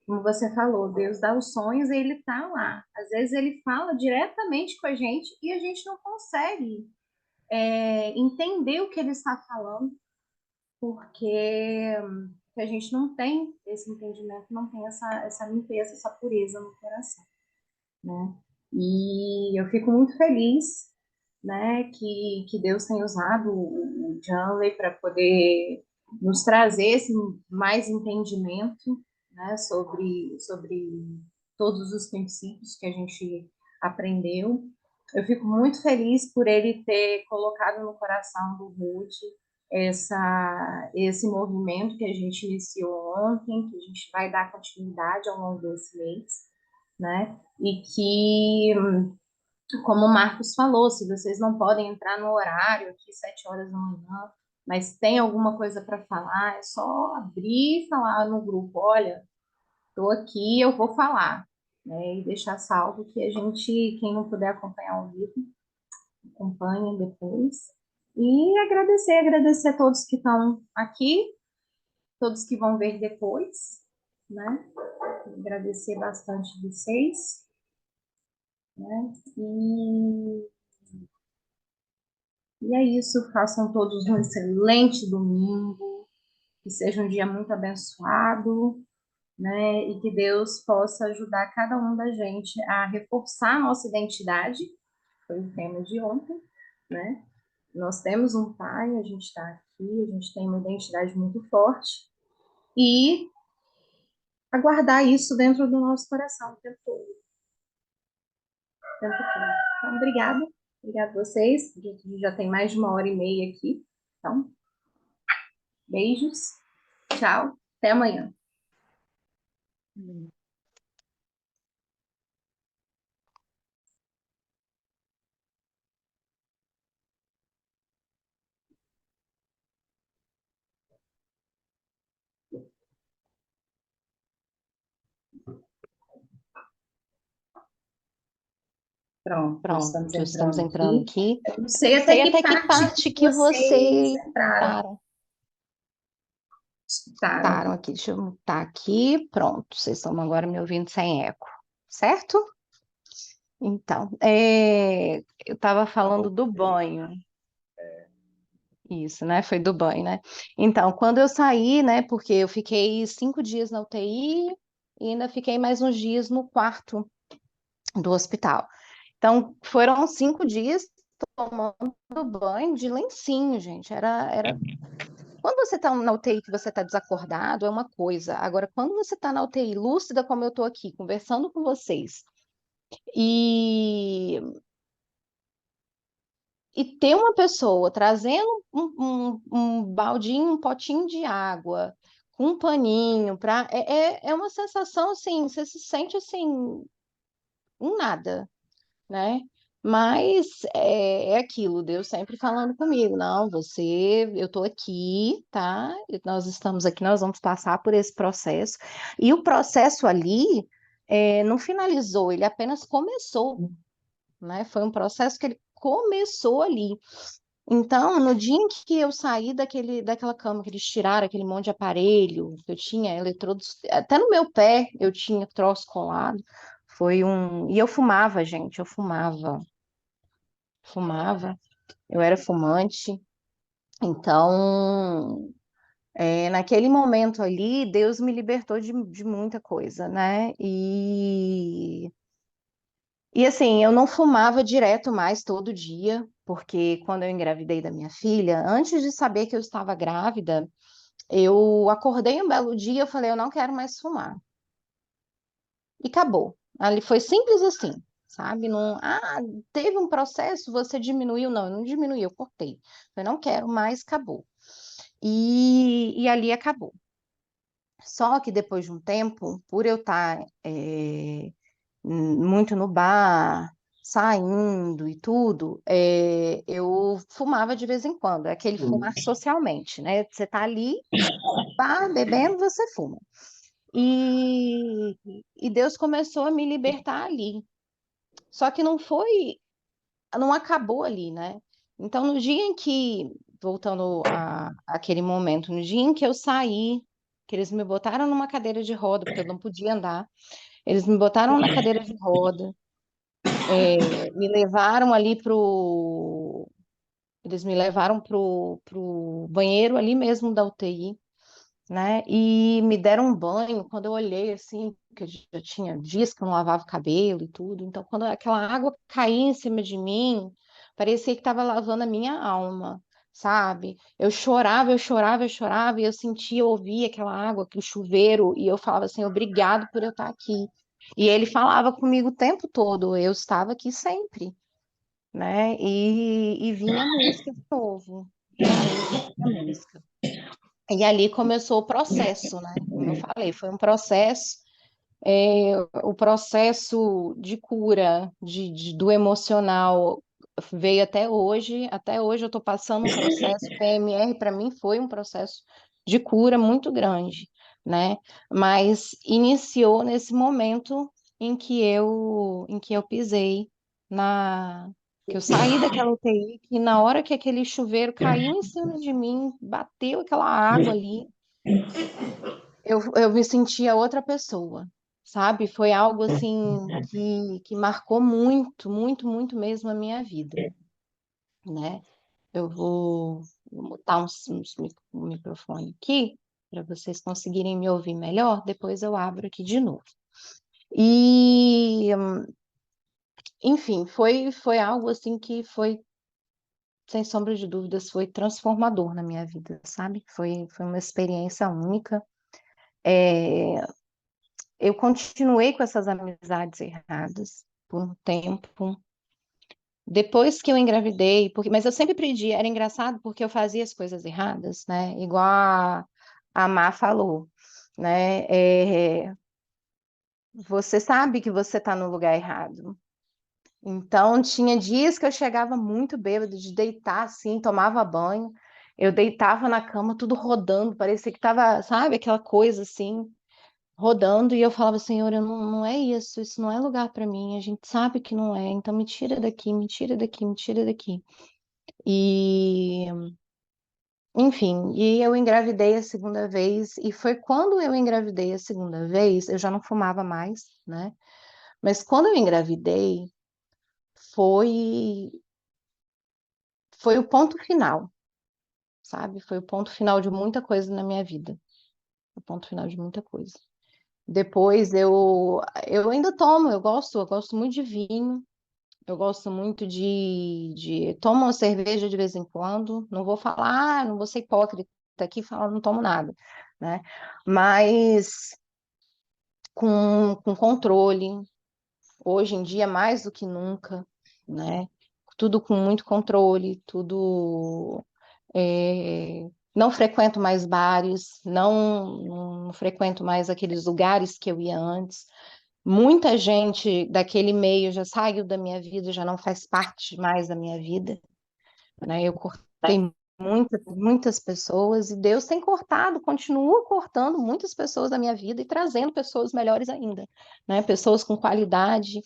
como você falou, Deus dá os sonhos e ele está lá. Às vezes ele fala diretamente com a gente e a gente não consegue entender o que ele está falando, porque a gente não tem esse entendimento, não tem essa limpeza, essa pureza no coração, né? E eu fico muito feliz, né, que Deus tenha usado o Janley para poder nos trazer esse mais entendimento, né, sobre todos os princípios que a gente aprendeu. Eu fico muito feliz por ele ter colocado no coração do Ruth esse movimento que a gente iniciou ontem, que a gente vai dar continuidade ao longo desse mês, né? E que, como o Marcos falou, se vocês não podem entrar no horário aqui, 7 horas da manhã, mas tem alguma coisa para falar, é só abrir e falar no grupo, olha, estou aqui, eu vou falar, né? E deixar salvo que a gente, quem não puder acompanhar ao vivo, acompanha depois. E agradecer a todos que estão aqui, todos que vão ver depois, né? Agradecer bastante vocês. né? E é isso, façam todos um excelente domingo, que seja um dia muito abençoado, né? E que Deus possa ajudar cada um da gente a reforçar a nossa identidade, foi o tema de ontem, né? Nós temos um pai, a gente está aqui, a gente tem uma identidade muito forte, e aguardar isso dentro do nosso coração o tempo todo. O tempo todo. Então, obrigada. Obrigada a vocês. A gente já tem mais de 1h30 aqui. Então, beijos. Tchau. Até amanhã. Pronto, Pronto, estamos entrando aqui. aqui. Eu não sei Sei até até que que parte parte que que vocês vocês entraram. Escutaram aqui. Deixa eu mutar aqui. Pronto, vocês estão agora me ouvindo sem eco, certo? Então, eu estava falando do banho. Isso, né? Foi do banho, né? Então, quando eu saí, né? Porque eu fiquei 5 dias na UTI e ainda fiquei mais uns dias no quarto do hospital. Então, foram 5 dias tomando banho de lencinho, gente. Era... Quando você está na UTI que você está desacordado, é uma coisa. Agora, quando você está na UTI lúcida, como eu estou aqui, conversando com vocês, e ter uma pessoa trazendo um baldinho, um potinho de água, com um paninho, é uma sensação assim, você se sente assim, um nada, né? Mas é aquilo, Deus sempre falando comigo, não, eu tô aqui, tá? Nós estamos aqui, nós vamos passar por esse processo. E o processo ali não finalizou, ele apenas começou, né? Foi um processo que ele começou ali. Então, no dia em que eu saí daquela cama, que eles tiraram aquele monte de aparelho, que eu tinha eletrodos, até no meu pé eu tinha troço colado, E eu fumava, gente, eu fumava, eu era fumante. Então, naquele momento ali, Deus me libertou de muita coisa, né? E assim, eu não fumava direto mais todo dia, porque quando eu engravidei da minha filha, antes de saber que eu estava grávida, eu acordei um belo dia, eu falei, eu não quero mais fumar. E acabou. Ali foi simples assim, sabe? Não, teve um processo, você diminuiu? Não, eu não diminuí, eu cortei. Eu não quero mais, acabou. E ali acabou. Só que depois de um tempo, por eu estar muito no bar, saindo e tudo, eu fumava de vez em quando, é aquele fumar socialmente, né? Você tá ali, bar, bebendo, você fuma. E, e Deus começou a me libertar ali. Só que não acabou ali, né? Então, no dia em que, voltando àquele momento, no dia em que eu saí, que eles me botaram numa cadeira de roda, porque eu não podia andar, eles me botaram na cadeira de roda, me levaram ali eles me levaram pro banheiro ali mesmo da UTI, né? E me deram um banho. Quando eu olhei assim, que já tinha dias que eu não lavava o cabelo e tudo, então quando aquela água caía em cima de mim, parecia que estava lavando a minha alma, sabe? Eu chorava, eu chorava, eu chorava, e eu sentia, eu ouvia aquela água, aquele chuveiro, e eu falava assim, obrigado por eu estar aqui. E ele falava comigo o tempo todo, eu estava aqui sempre, né? E vinha a música de novo, vinha a música, vinha a música. E ali começou o processo, né? Como eu falei, foi um processo, o processo de cura do emocional veio até hoje eu estou passando um processo, PMR para mim foi um processo de cura muito grande, né? Mas iniciou nesse momento em que eu pisei que eu saí daquela UTI, que na hora que aquele chuveiro caiu em cima de mim, bateu aquela água ali, eu me sentia outra pessoa, sabe? Foi algo assim que marcou muito, muito, muito mesmo a minha vida, né? Eu vou botar um microfone aqui para vocês conseguirem me ouvir melhor, depois eu abro aqui de novo. E, enfim, foi algo assim que foi, sem sombra de dúvidas, foi transformador na minha vida, sabe? Foi uma experiência única. Eu continuei com essas amizades erradas por um tempo. Depois que eu engravidei, mas eu sempre pedi, era engraçado porque eu fazia as coisas erradas, né? Igual a Má falou, né? Você sabe que você está no lugar errado. Então, tinha dias que eu chegava muito bêbada de deitar assim, tomava banho, eu deitava na cama, tudo rodando, parecia que tava, sabe, aquela coisa assim, rodando, e eu falava, Senhor, não é isso não é lugar para mim, a gente sabe que não é, então me tira daqui, me tira daqui, me tira daqui. E, enfim, e eu engravidei a segunda vez, e foi quando eu engravidei a segunda vez, eu já não fumava mais, né? Mas quando eu engravidei, foi, foi o ponto final, sabe? Foi o ponto final de muita coisa na minha vida. O ponto final de muita coisa. Depois eu ainda tomo, eu gosto muito de vinho, eu gosto muito tomo uma cerveja de vez em quando, não vou falar, não vou ser hipócrita aqui e falar não tomo nada, né? Mas com controle, hoje em dia mais do que nunca, né? Tudo com muito controle, tudo. Não frequento mais bares, não frequento mais aqueles lugares que eu ia antes. Muita gente daquele meio já saiu da minha vida, já não faz parte mais da minha vida, né? Eu cortei muitas pessoas e Deus tem cortado, continua cortando muitas pessoas da minha vida e trazendo pessoas melhores ainda, né? Pessoas com qualidade,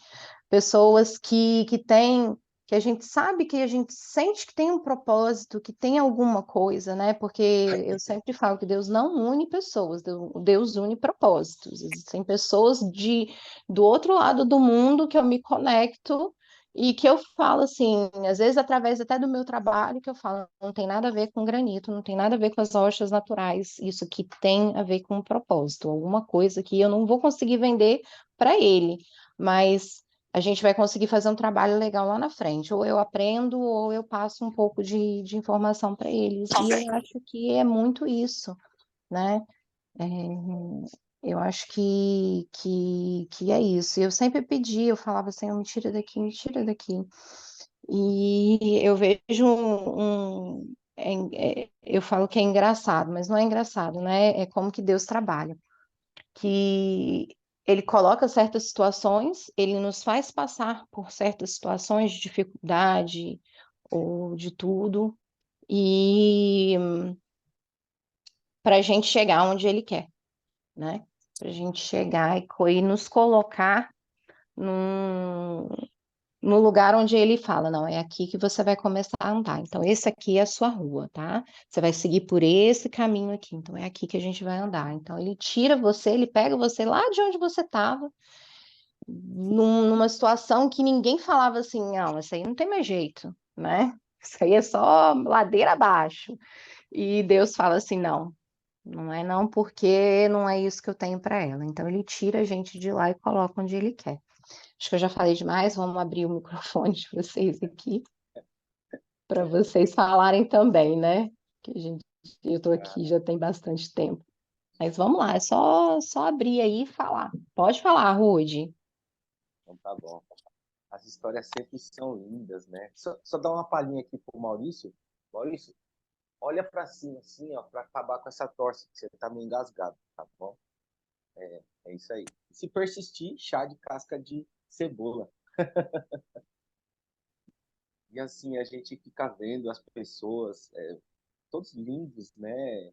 pessoas que têm, que a gente sabe, que a gente sente que tem um propósito, que tem alguma coisa, né? Porque eu sempre falo que Deus não une pessoas, Deus une propósitos. Existem pessoas do outro lado do mundo que eu me conecto e que eu falo assim, às vezes através até do meu trabalho, que eu falo, não tem nada a ver com granito, não tem nada a ver com as rochas naturais, isso aqui tem a ver com um propósito, alguma coisa que eu não vou conseguir vender para ele, mas a gente vai conseguir fazer um trabalho legal lá na frente. Ou eu aprendo, ou eu passo um pouco de informação para eles. E eu acho que é muito isso, né? É, eu acho que é isso. Eu sempre pedi, eu falava assim, me tira daqui, me tira daqui. E eu vejo eu falo que é engraçado, mas não é engraçado, né? É como que Deus trabalha. Que ele coloca certas situações, ele nos faz passar por certas situações de dificuldade ou de tudo, e para a gente chegar onde ele quer, né? Para a gente chegar e nos colocar num, no lugar onde ele fala, não, é aqui que você vai começar a andar. Então, esse aqui é a sua rua, tá? Você vai seguir por esse caminho aqui. Então, é aqui que a gente vai andar. Então, ele tira você, ele pega você lá de onde você estava, numa situação que ninguém falava assim, não, isso aí não tem mais jeito, né? Isso aí é só ladeira abaixo. E Deus fala assim, não, não é não, porque não é isso que eu tenho para ela. Então, ele tira a gente de lá e coloca onde ele quer. Acho que eu já falei demais, vamos abrir o microfone de vocês aqui para vocês falarem também, né? Que eu estou aqui já tem bastante tempo. Mas vamos lá, é só abrir aí e falar. Pode falar, Rude. Então tá bom. As histórias sempre são lindas, né? Só dar uma palhinha aqui pro Maurício. Maurício, olha para cima, assim, ó, para acabar com essa tosse, que você tá meio engasgado, tá bom? É isso aí. Se persistir, chá de casca de cebola. E assim, a gente fica vendo as pessoas, todos lindos, né?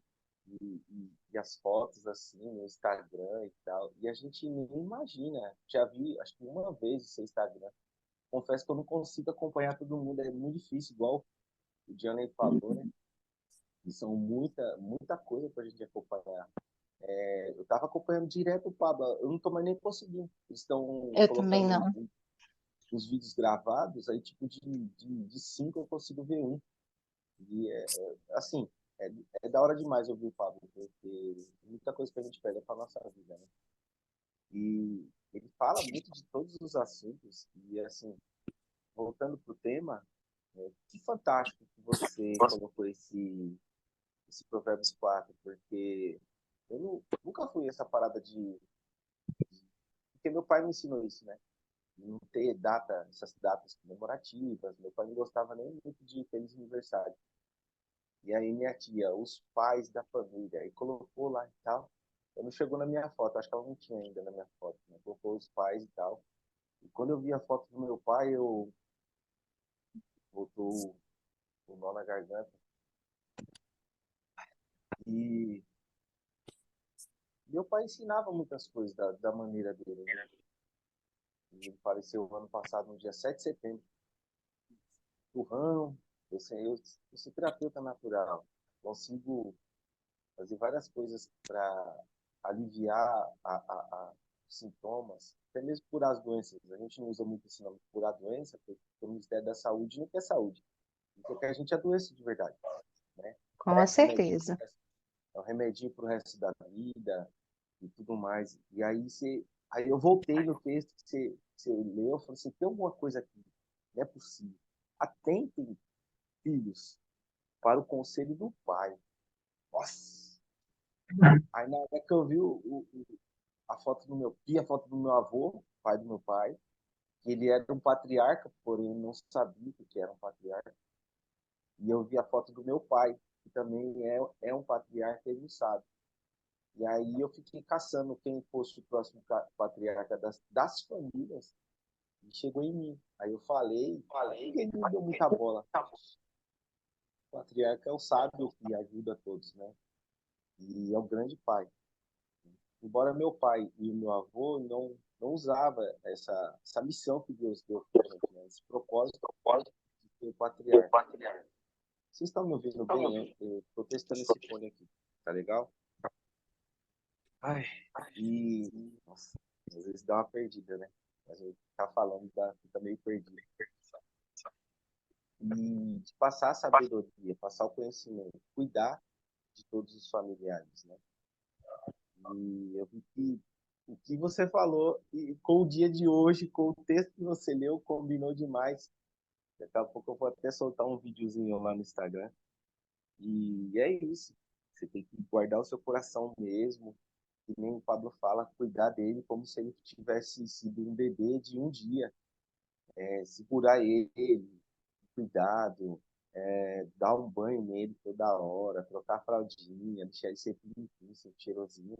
E as fotos assim no Instagram e tal. E a gente nem imagina. Já vi, acho que uma vez o seu Instagram. Confesso que eu não consigo acompanhar todo mundo, é muito difícil, igual o Johnny falou, né? E são muita coisa pra gente acompanhar. Eu estava acompanhando direto o Pablo, eu não tô mais nem conseguindo. Eles estão Eu também colocando não. os vídeos gravados, aí tipo de 5 eu consigo ver um. E assim, é, é da hora demais ouvir o Pablo, porque muita coisa que a gente pega para nossa vida, né? E ele fala muito de todos os assuntos, e assim, voltando pro tema, que fantástico que você colocou esse Provérbios 4, porque nunca fui essa parada porque meu pai me ensinou isso, né? Não ter essas datas comemorativas. Meu pai não gostava nem muito de feliz aniversário. E aí minha tia, os pais da família, e colocou lá e tal. Eu não chegou na minha foto, acho que ela não tinha ainda na minha foto, né? Colocou os pais e tal. E quando eu vi a foto do meu pai, eu botou o nó na garganta. E meu pai ensinava muitas coisas da maneira dele, né? E ele faleceu ano passado, no dia 7 de setembro. Do ramo, eu sou terapeuta natural. Consigo fazer várias coisas para aliviar os sintomas, até mesmo curar as doenças. A gente não usa muito esse nome, curar a doença, porque o Ministério da Saúde não quer saúde. Não quer que a gente adoeça de verdade, né? Com Remedinho, certeza. é um remedinho para o resto da vida e tudo mais. E aí eu voltei no texto que você leu, eu falei assim, tem alguma coisa aqui, não é possível. Atentem, filhos, para o conselho do pai. Nossa! Aí na hora que eu vi a foto do a foto do meu avô, pai do meu pai, que ele era um patriarca, porém não sabia o que era um patriarca. E eu vi a foto do meu pai, que também é um patriarca, ele não sabe. E aí eu fiquei caçando quem fosse o próximo patriarca das famílias, e chegou em mim. Aí eu falei, ninguém me deu muita bola. O patriarca é o sábio que ajuda todos, né? E é o grande pai. Embora meu pai e o meu avô não usava essa missão que Deus deu para a gente, né? Esse propósito de ser o patriarca. Vocês estão me ouvindo bem? Eu estou testando esse fone aqui, tá legal? Ai, e nossa, às vezes dá uma perdida, né? Mas eu ficar falando fica meio perdido. E de passar a sabedoria, passar o conhecimento, cuidar de todos os familiares, né? E eu vi que o que você falou e com o dia de hoje, com o texto que você leu, combinou demais. Daqui a pouco eu vou até soltar um videozinho lá no Instagram. E é isso. Você tem que guardar o seu coração mesmo, que nem o Pablo fala, cuidar dele como se ele tivesse sido um bebê de um dia. Segurar ele, cuidado, dar um banho nele toda hora, trocar a fraldinha, deixar ele sempre limpinho, sempre cheirosinho.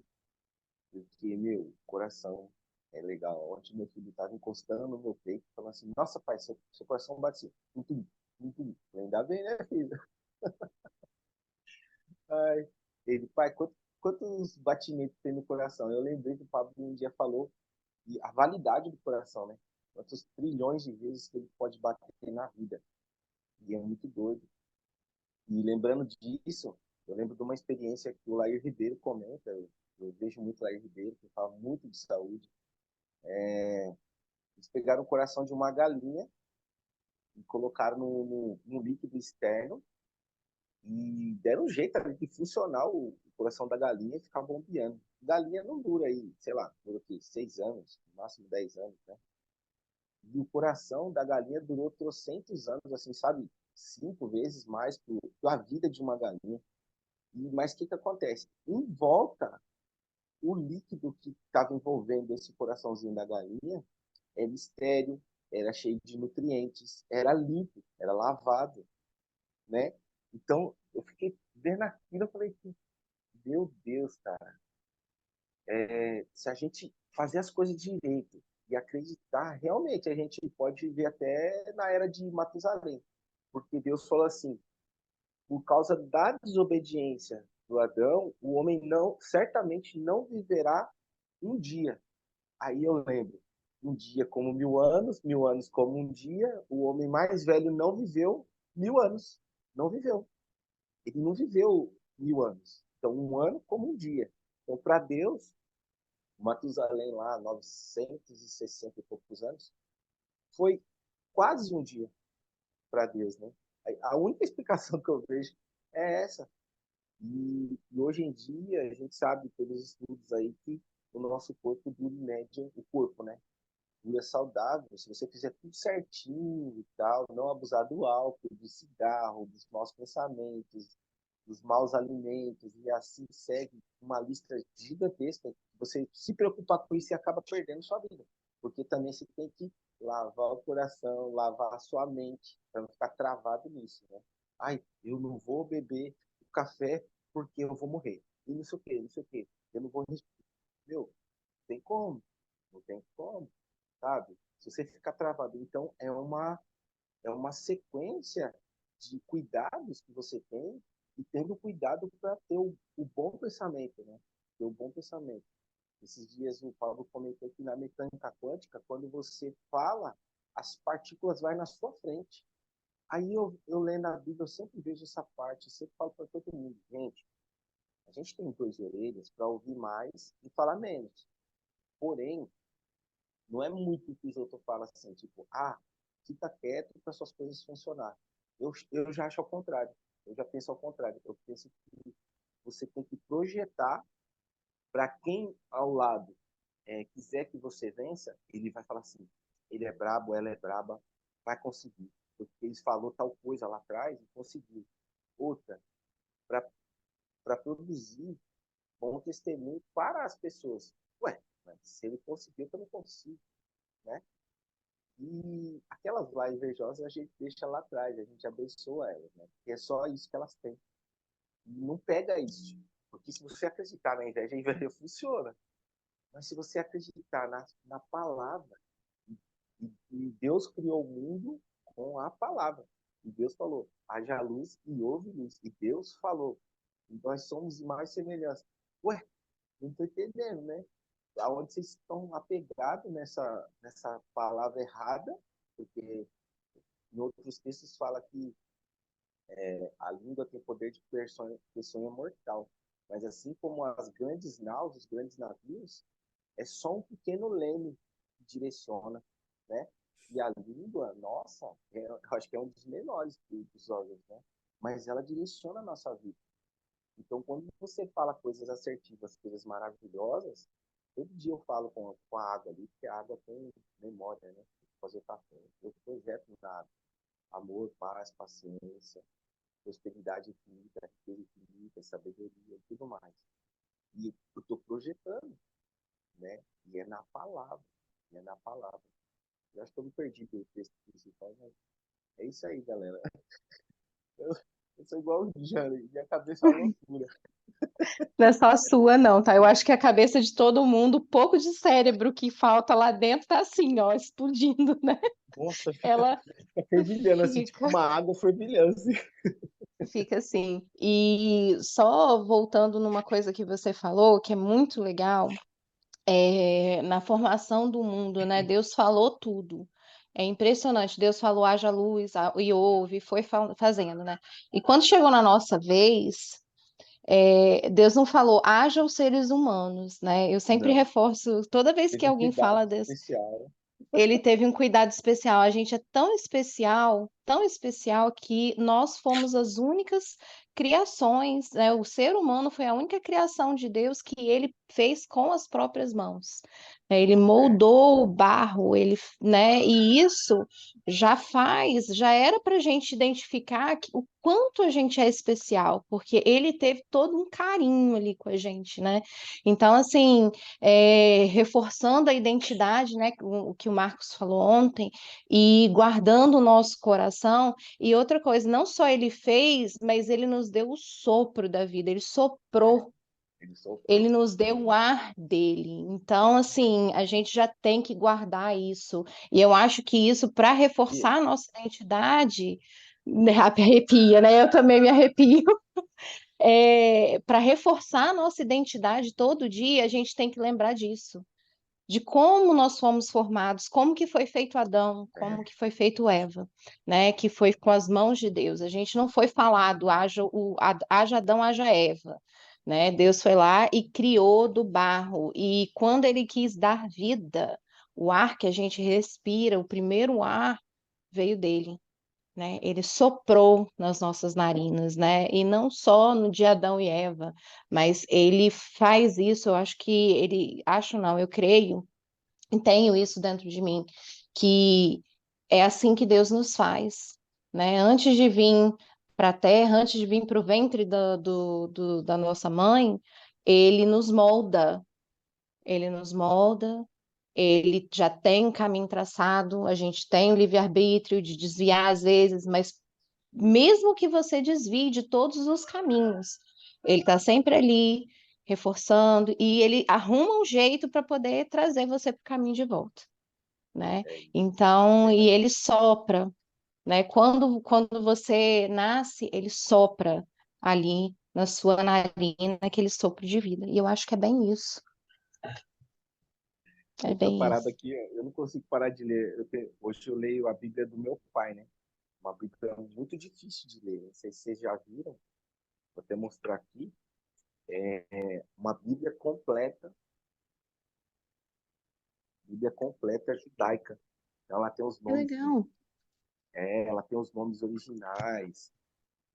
Porque, meu, coração é legal. Ontem meu filho estava encostando no meu peito, falando assim, nossa, pai, seu coração bate assim, muito, muito. Ainda bem, né, filho? Ai. Ele, pai, quantos batimentos tem no coração? Eu lembrei que o Pablo um dia falou e a validade do coração, né? Quantos trilhões de vezes que ele pode bater na vida. E é muito doido. E lembrando disso, eu lembro de uma experiência que o Lair Ribeiro comenta, eu vejo muito o Lair Ribeiro, que fala muito de saúde. Eles pegaram o coração de uma galinha e colocaram no líquido externo e deram um jeito ali de funcionar o coração da galinha e ficar bombeando. Galinha não dura aí, sei lá, dura aqui 6 anos, no máximo 10 anos, né? E o coração da galinha durou trocentos anos, assim, sabe? 5 vezes mais que a vida de uma galinha. Mas o que acontece? Em volta, o líquido que estava envolvendo esse coraçãozinho da galinha era estéreo, era cheio de nutrientes, era limpo, era lavado, né? Então, eu fiquei vendo aquilo, eu falei, meu Deus, cara, se a gente fazer as coisas direito e acreditar, realmente a gente pode viver até na era de Matusalém, porque Deus falou assim, por causa da desobediência do Adão, o homem certamente não viverá um dia. Aí eu lembro, um dia como 1000 anos, 1000 anos como um dia, o homem mais velho não viveu 1000 anos. Não viveu. Ele não viveu 1000 anos. Então, um ano como um dia. Então, para Deus, Matusalém lá, 960 e poucos anos, foi quase um dia para Deus, né? A única explicação que eu vejo é essa. E hoje em dia, a gente sabe pelos estudos aí que o nosso corpo dura em média, o corpo, né? Dura saudável, se você fizer tudo certinho e tal, não abusar do álcool, do cigarro, dos maus pensamentos, dos maus alimentos, e assim segue uma lista gigantesca. Você se preocupar com isso e acaba perdendo sua vida. Porque também você tem que lavar o coração, lavar a sua mente, para não ficar travado nisso, né? Ai, eu não vou beber o café porque eu vou morrer. E não sei o quê, não sei o quê. Eu não vou... Meu, não tem como. Não tem como, sabe? Se você ficar travado. Então, é uma sequência de cuidados que você tem e tendo cuidado para ter o bom pensamento, né? Ter o bom pensamento. Esses dias o Paulo comentou que na mecânica quântica, quando você fala, as partículas vão na sua frente. Aí eu lendo a Bíblia, eu sempre vejo essa parte, eu sempre falo para todo mundo, gente, a gente tem duas orelhas para ouvir mais e falar menos. Porém, não é muito que os outros falam assim, tipo, fica quieto para suas coisas funcionar. Eu já acho ao contrário. Eu já penso ao contrário. Eu penso que você tem que projetar para quem ao lado quiser que você vença, ele vai falar assim, ele é brabo, ela é braba, vai conseguir. Porque eles falou tal coisa lá atrás e conseguiu. Outra, para produzir bom testemunho para as pessoas. Ué, mas se ele conseguiu, eu também consigo, né? E aquelas lá invejosas a gente deixa lá atrás, a gente abençoa elas, né? Porque é só isso que elas têm. E não pega isso. Porque se você acreditar na inveja, a inveja funciona. Mas se você acreditar na palavra, e Deus criou o mundo com a palavra. E Deus falou, haja luz e houve luz. E Deus falou, e nós somos mais semelhantes. Ué, não estou entendendo, né? Aonde vocês estão apegados nessa palavra errada, porque em outros textos fala que a língua tem poder de pessoa mortal. Mas assim como as grandes naus, os grandes navios, é só um pequeno leme que direciona, né? E a língua, nossa, eu acho que é um dos menores dos órgãos, né? Mas ela direciona a nossa vida. Então, quando você fala coisas assertivas, coisas maravilhosas, todo dia eu falo com a água ali, porque a água tem memória, né? Fazer café. Eu projeto na água amor, paz, paciência, prosperidade infinita, riqueza infinita, sabedoria e tudo mais. E eu estou projetando, né? E é na palavra. E é na palavra. Eu acho que eu me perdi do texto principal, mas é isso aí, galera. Eu sou igual o Jânio, minha cabeça é uma loucura. Não é só a sua, não, tá? Eu acho que a cabeça de todo mundo, um pouco de cérebro que falta lá dentro, tá assim, ó, explodindo, né? Nossa, fica Ela fervilhando assim, tipo fica, uma água fervilhando assim. fica assim. E só voltando numa coisa que você falou, que é muito legal, na formação do mundo, né? Deus falou tudo. É impressionante. Deus falou, haja luz, e houve, foi fazendo, né? E quando chegou na nossa vez, Deus não falou, haja os seres humanos, né? Eu sempre Não, reforço, toda vez que teve um alguém cuidado fala Deus, especial, né? ele teve um cuidado especial. A gente é tão especial que nós fomos as únicas criações, né? O ser humano foi a única criação de Deus que ele fez com as próprias mãos. Ele moldou o barro, né? E isso já era para a gente identificar o quanto a gente é especial, porque ele teve todo um carinho ali com a gente, né? Então, assim, reforçando a identidade, né, o que o Marcos falou ontem, e guardando o nosso coração. E outra coisa, não só ele fez, mas ele nos deu o sopro da vida, ele soprou, Ele soprou. ele nos deu o ar dele. Então, assim, a gente já tem que guardar isso. E eu acho que isso, para E, reforçar a nossa identidade, me arrepia, né? Eu também me arrepio. Para reforçar a nossa identidade todo dia, a gente tem que lembrar disso, de como nós fomos formados, como que foi feito Adão, como que foi feito Eva, né? Que foi com as mãos de Deus. A gente não foi falado, haja Adão, haja Eva. né? Deus foi lá e criou do barro. E quando ele quis dar vida, o ar que a gente respira, o primeiro ar veio dele, né? Ele soprou nas nossas narinas, né? E não só no de Adão e Eva, mas ele faz isso, eu acho que ele, acho não, eu creio, e tenho isso dentro de mim, que é assim que Deus nos faz, né? Antes de vir para a terra, antes de vir para o ventre da nossa mãe, ele nos molda, ele nos molda, ele já tem um caminho traçado, a gente tem o livre-arbítrio de desviar às vezes, mas mesmo que você desvie de todos os caminhos, ele está sempre ali, reforçando, e ele arruma um jeito para poder trazer você para o caminho de volta, né? É isso, Então, e verdade. ele sopra, né? Quando você nasce, ele sopra ali na sua narina, aquele sopro de vida. E eu acho que é bem isso. É Outra bem parada isso. aqui, eu não consigo parar de ler. Hoje eu leio a Bíblia do meu pai, né? Uma Bíblia muito difícil de ler. Não sei se vocês já viram. Vou até mostrar aqui. Uma Bíblia completa judaica. Então, ela tem os Que nomes, legal. ela tem os nomes originais.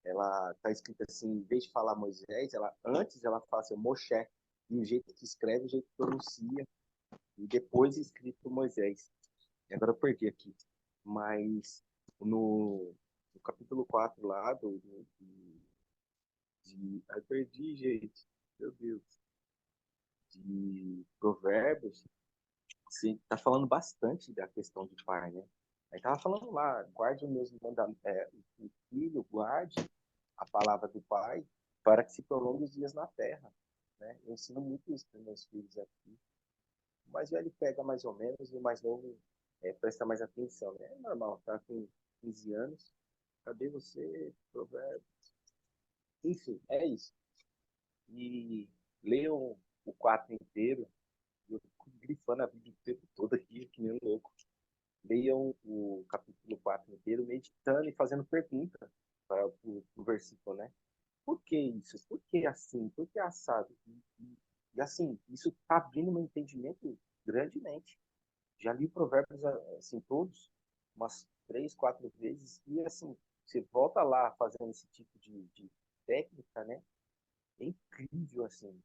Ela tá escrita assim, em vez de falar Moisés, antes ela fala assim, Moshe, e o jeito que escreve, o jeito que pronuncia, e depois escrito Moisés. E agora eu perdi aqui. Mas no capítulo 4 lá ai, perdi, gente. Meu Deus. De Provérbios, sim, tá falando bastante da questão de pai, né? Aí tava falando lá, guarde os meus mandamentos, o filho guarde a palavra do pai para que se prolongue os dias na terra, né? Eu ensino muito isso para meus filhos aqui. O mais velho pega mais ou menos e o mais novo presta mais atenção, né? É normal, tá com 15 anos, cadê você, provérbio? Enfim, é isso. E leiam o 4 inteiro, eu fico grifando a Bíblia o tempo todo aqui, que nem um louco. Leiam o capítulo 4 inteiro, meditando e fazendo pergunta para o versículo, né? Por que isso? Por que assim? Por que assado? E assim, isso está abrindo meu entendimento grandemente. Já li provérbios assim todos, umas 3, 4 vezes, e assim, você volta lá fazendo esse tipo de técnica, né? É incrível, assim.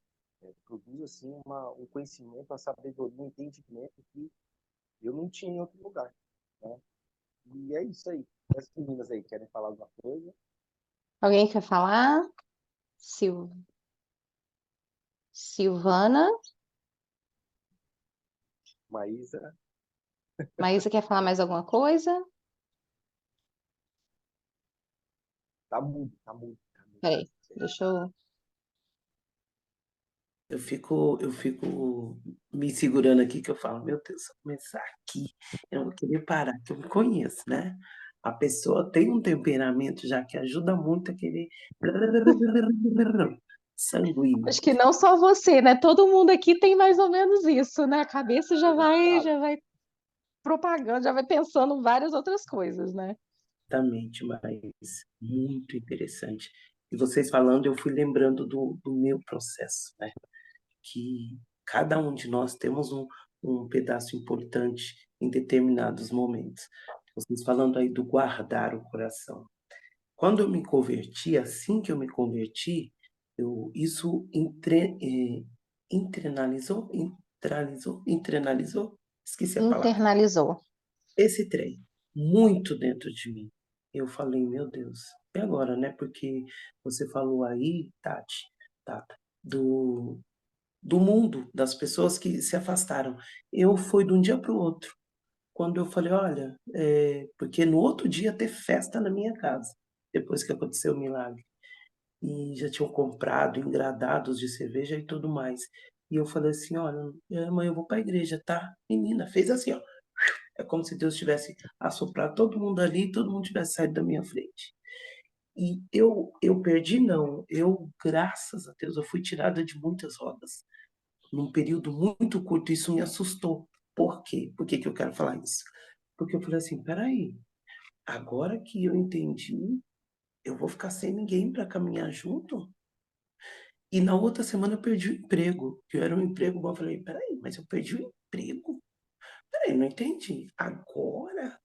Produz assim um conhecimento, uma sabedoria, um entendimento que eu não tinha em outro lugar, né? E é isso aí. As meninas aí querem falar alguma coisa? Alguém quer falar? Sil... Silvana? Maísa, Maísa quer falar mais alguma coisa? tá mudo, tá mudo, tá mudo. Peraí, deixa eu. Eu fico me segurando aqui que eu falo, meu Deus, se eu começar aqui, eu não vou querer parar, que eu me conheço, né? A pessoa tem um temperamento já que ajuda muito a querer sanguíneo. Acho que não só você, né? Todo mundo aqui tem mais ou menos isso, né? A cabeça Exato. já vai propagando, já vai pensando várias outras coisas, né? Exatamente, mas muito interessante. E vocês falando, eu fui lembrando do meu processo, né? Que cada um de nós temos um pedaço importante em determinados momentos. Vocês falando aí do guardar o coração. Quando eu me converti, assim que eu me converti, isso internalizou, esqueci a palavra, Internalizou. esse trem, muito dentro de mim. Eu falei, meu Deus, e agora, né? Porque você falou aí, Tata, do mundo, das pessoas que se afastaram. Eu fui de um dia para o outro. Quando eu falei, olha, porque no outro dia ia ter festa na minha casa, depois que aconteceu o milagre. E já tinham comprado engradados de cerveja e tudo mais. E eu falei assim, olha, mãe, eu vou para a igreja, tá? Menina, fez assim, ó. É como se Deus tivesse assoprado todo mundo ali e todo mundo tivesse saído da minha frente. E eu perdi, não. Graças a Deus, eu fui tirada de muitas rodas num período muito curto. Isso me assustou. Por quê? Por que que eu quero falar isso? Porque eu falei assim, peraí, agora que eu entendi, eu vou ficar sem ninguém para caminhar junto? E na outra semana eu perdi o emprego, que era um emprego bom. Eu falei, peraí, mas eu perdi o emprego? Peraí, não entendi. Agora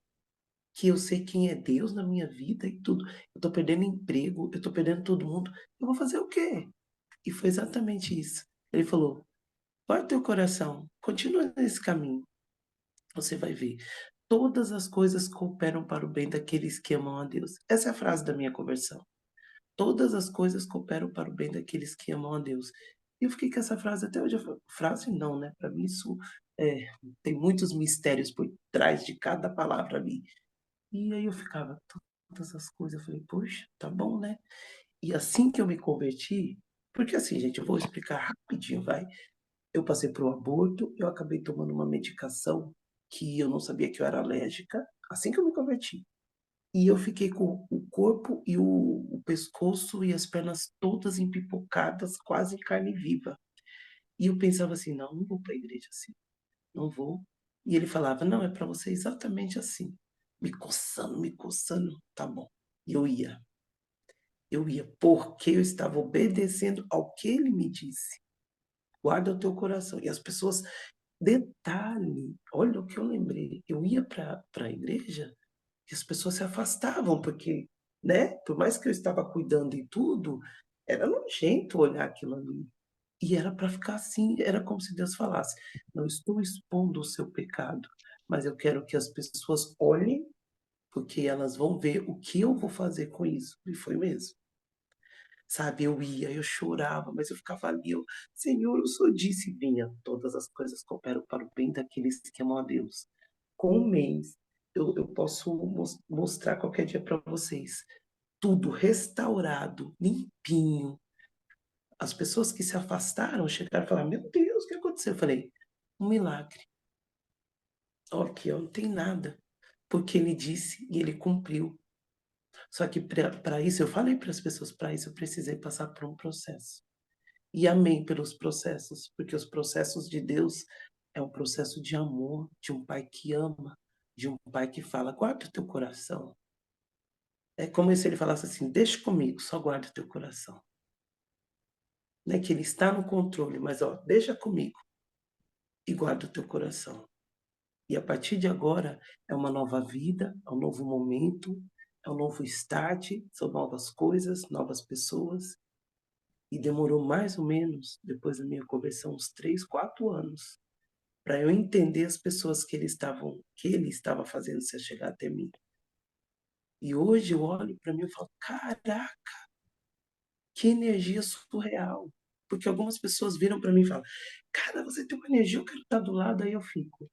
que eu sei quem é Deus na minha vida e tudo, eu tô perdendo emprego, eu tô perdendo todo mundo, eu vou fazer o quê? E foi exatamente isso. Ele falou, guarda teu coração, continua nesse caminho, você vai ver. Todas as coisas cooperam para o bem daqueles que amam a Deus. Essa é a frase da minha conversão. Todas as coisas cooperam para o bem daqueles que amam a Deus. E eu fiquei com essa frase até hoje. Frase não, né? Para mim isso tem muitos mistérios por trás de cada palavra ali. E aí eu ficava, todas as coisas, eu falei, poxa, tá bom, né? E assim que eu me converti, porque assim, gente, eu vou explicar rapidinho, vai. Eu passei por um aborto, eu acabei tomando uma medicação que eu não sabia que eu era alérgica, assim que eu me converti. E eu fiquei com o corpo e o pescoço e as pernas todas empipocadas, quase em carne viva. E eu pensava assim, não, não vou para a igreja assim, não vou. E ele falava, não, é para você exatamente assim. Me coçando, tá bom. E eu ia, porque eu estava obedecendo ao que ele me disse. Guarda o teu coração. E as pessoas, detalhe, olha o que eu lembrei. Eu ia para a igreja e as pessoas se afastavam, porque, né, por mais que eu estava cuidando e tudo, era nojento olhar aquilo ali. E era para ficar assim, era como se Deus falasse: não estou expondo o seu pecado, mas eu quero que as pessoas olhem, porque elas vão ver o que eu vou fazer com isso. E foi mesmo. Sabe, eu ia, eu chorava, mas eu ficava ali, Senhor, o Senhor disse, vinha, todas as coisas cooperam para o bem daqueles que amam a Deus. Com um mês, eu posso mostrar qualquer dia para vocês, tudo restaurado, limpinho. As pessoas que se afastaram chegaram e falaram, meu Deus, o que aconteceu? Eu falei, um milagre. Ó, aqui, ó, não tem nada. Porque ele disse e ele cumpriu. Só que para isso, eu falei para as pessoas, para isso eu precisei passar por um processo. E amém pelos processos, porque os processos de Deus é um processo de amor, de um pai que ama, de um pai que fala, guarda o teu coração. É como se ele falasse assim, deixa comigo, só guarda o teu coração. Não é que ele está no controle, mas ó, deixa comigo e guarda o teu coração. E a partir de agora é uma nova vida, é um novo momento, é um novo start, são novas coisas, novas pessoas. E demorou mais ou menos, depois da minha conversão, uns 3, 4 anos, para eu entender as pessoas que ele estava fazendo se chegar até mim. E hoje eu olho para mim e falo, caraca, que energia surreal. Porque algumas pessoas viram para mim e falam, cara, você tem uma energia, eu quero estar do lado, aí eu fico,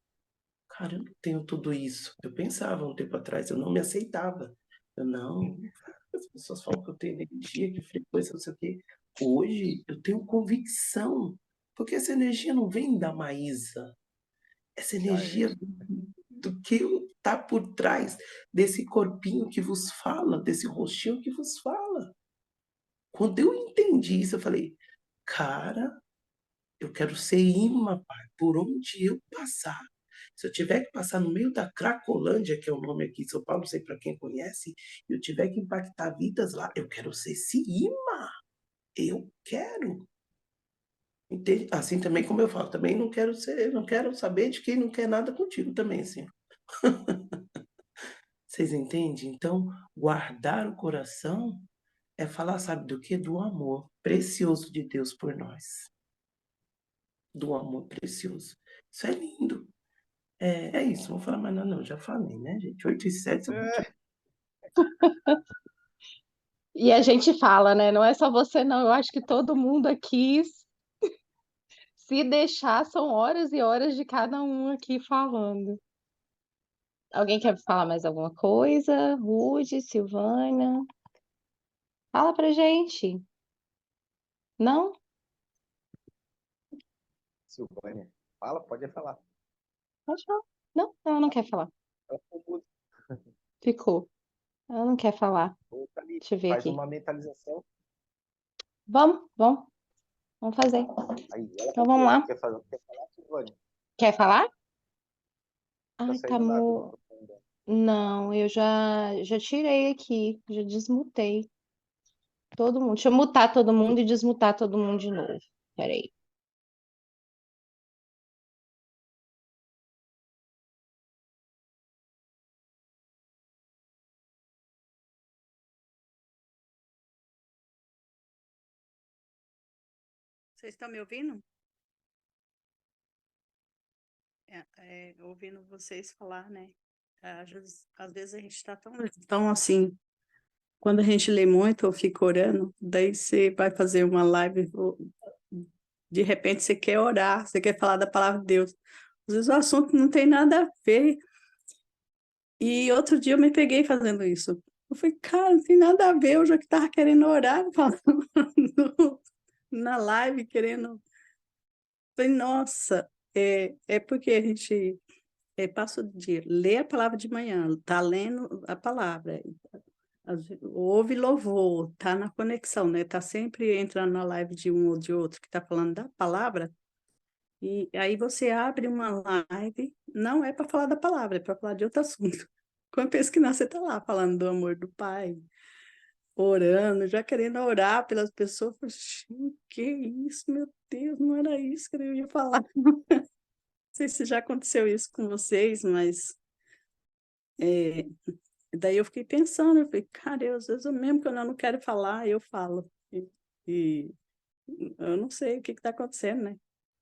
cara, eu não tenho tudo isso. Eu pensava um tempo atrás, eu não me aceitava. Eu não, as pessoas falam que eu tenho energia, que frequência, não sei o quê. Hoje eu tenho convicção, porque essa energia não vem da Maísa, essa Já é. energia do que está por trás desse corpinho que vos fala, desse rostinho que vos fala. Quando eu entendi isso, eu falei, cara, eu quero ser imã, pai, por onde eu passar. Se eu tiver que passar no meio da Cracolândia, que é o nome aqui em São Paulo, não sei para quem conhece, e eu tiver que impactar vidas lá, eu quero ser esse imã. Eu quero. Entende? Assim também como eu falo, também não quero ser, não quero saber de quem não quer nada contigo também, assim. Vocês entendem? Então, guardar o coração é falar, sabe do quê? Do amor precioso de Deus por nós. Do amor precioso. Isso é lindo. É isso, não vou falar mais nada, não. Já falei, né, gente? 8 e 7 são muito. E a gente fala, né? Não é só você, não. Eu acho que todo mundo aqui, se deixar, são horas e horas de cada um aqui falando. Alguém quer falar mais alguma coisa? Rude, Silvana? Fala pra gente. Não? Silvânia, fala, pode falar. Pode falar. Não, ela não quer falar. Ela ficou muda. Ficou. Ela não quer falar. Volta ali, Deixa eu ver faz aqui. uma mentalização. Vamos fazer. Aí, ela Então vamos lá. quer fazer, quer falar, Silvânia? Quer falar? Tá Ai, tá. saindo nada do microfone dela. Não, eu já tirei aqui, já desmutei. Todo mundo. Deixa eu mutar todo mundo e desmutar todo mundo de novo. Peraí. Vocês estão me ouvindo? Ouvindo vocês falar, né? Às vezes a gente está tão assim, quando a gente lê muito ou fica orando, daí você vai fazer uma live, de repente você quer orar, você quer falar da palavra de Deus. Às vezes o assunto não tem nada a ver. E outro dia eu me peguei fazendo isso. Eu falei, cara, não tem nada a ver, eu já que estava querendo orar, falando na live, querendo. Falei, nossa, é porque a gente passa o dia, lê a palavra de manhã, tá lendo a palavra, ouve louvor, tá na conexão, né? Tá sempre entrando na live de um ou de outro que tá falando da palavra, e aí você abre uma live, não é para falar da palavra, é para falar de outro assunto. Quando pensa que não, você tá lá falando do amor do Pai, orando, já querendo orar pelas pessoas. Eu falei, "Gente, que isso, meu Deus, não era isso que eu ia falar." Não sei se já aconteceu isso com vocês, mas daí eu fiquei pensando, eu falei, cara, às vezes eu mesmo que eu não quero falar, eu falo. E eu não sei o que está acontecendo, né?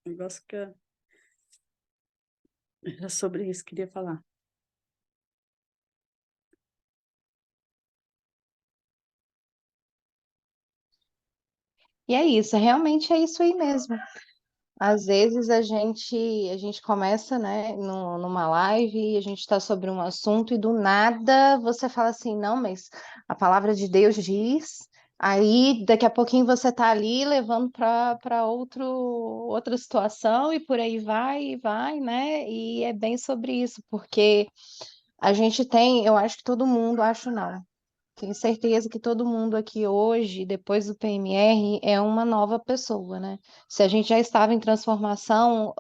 O negócio que era sobre isso que eu queria falar. E é isso, realmente é isso aí mesmo. Às vezes a gente começa, né, numa live e a gente está sobre um assunto e do nada você fala assim, não, mas a palavra de Deus diz, aí daqui a pouquinho você está ali levando para outra situação e por aí vai, né? E é bem sobre isso, porque a gente tem, eu acho que todo mundo, acho não. Tenho certeza que todo mundo aqui hoje, depois do PMR, é uma nova pessoa, né? Se a gente já estava em transformação,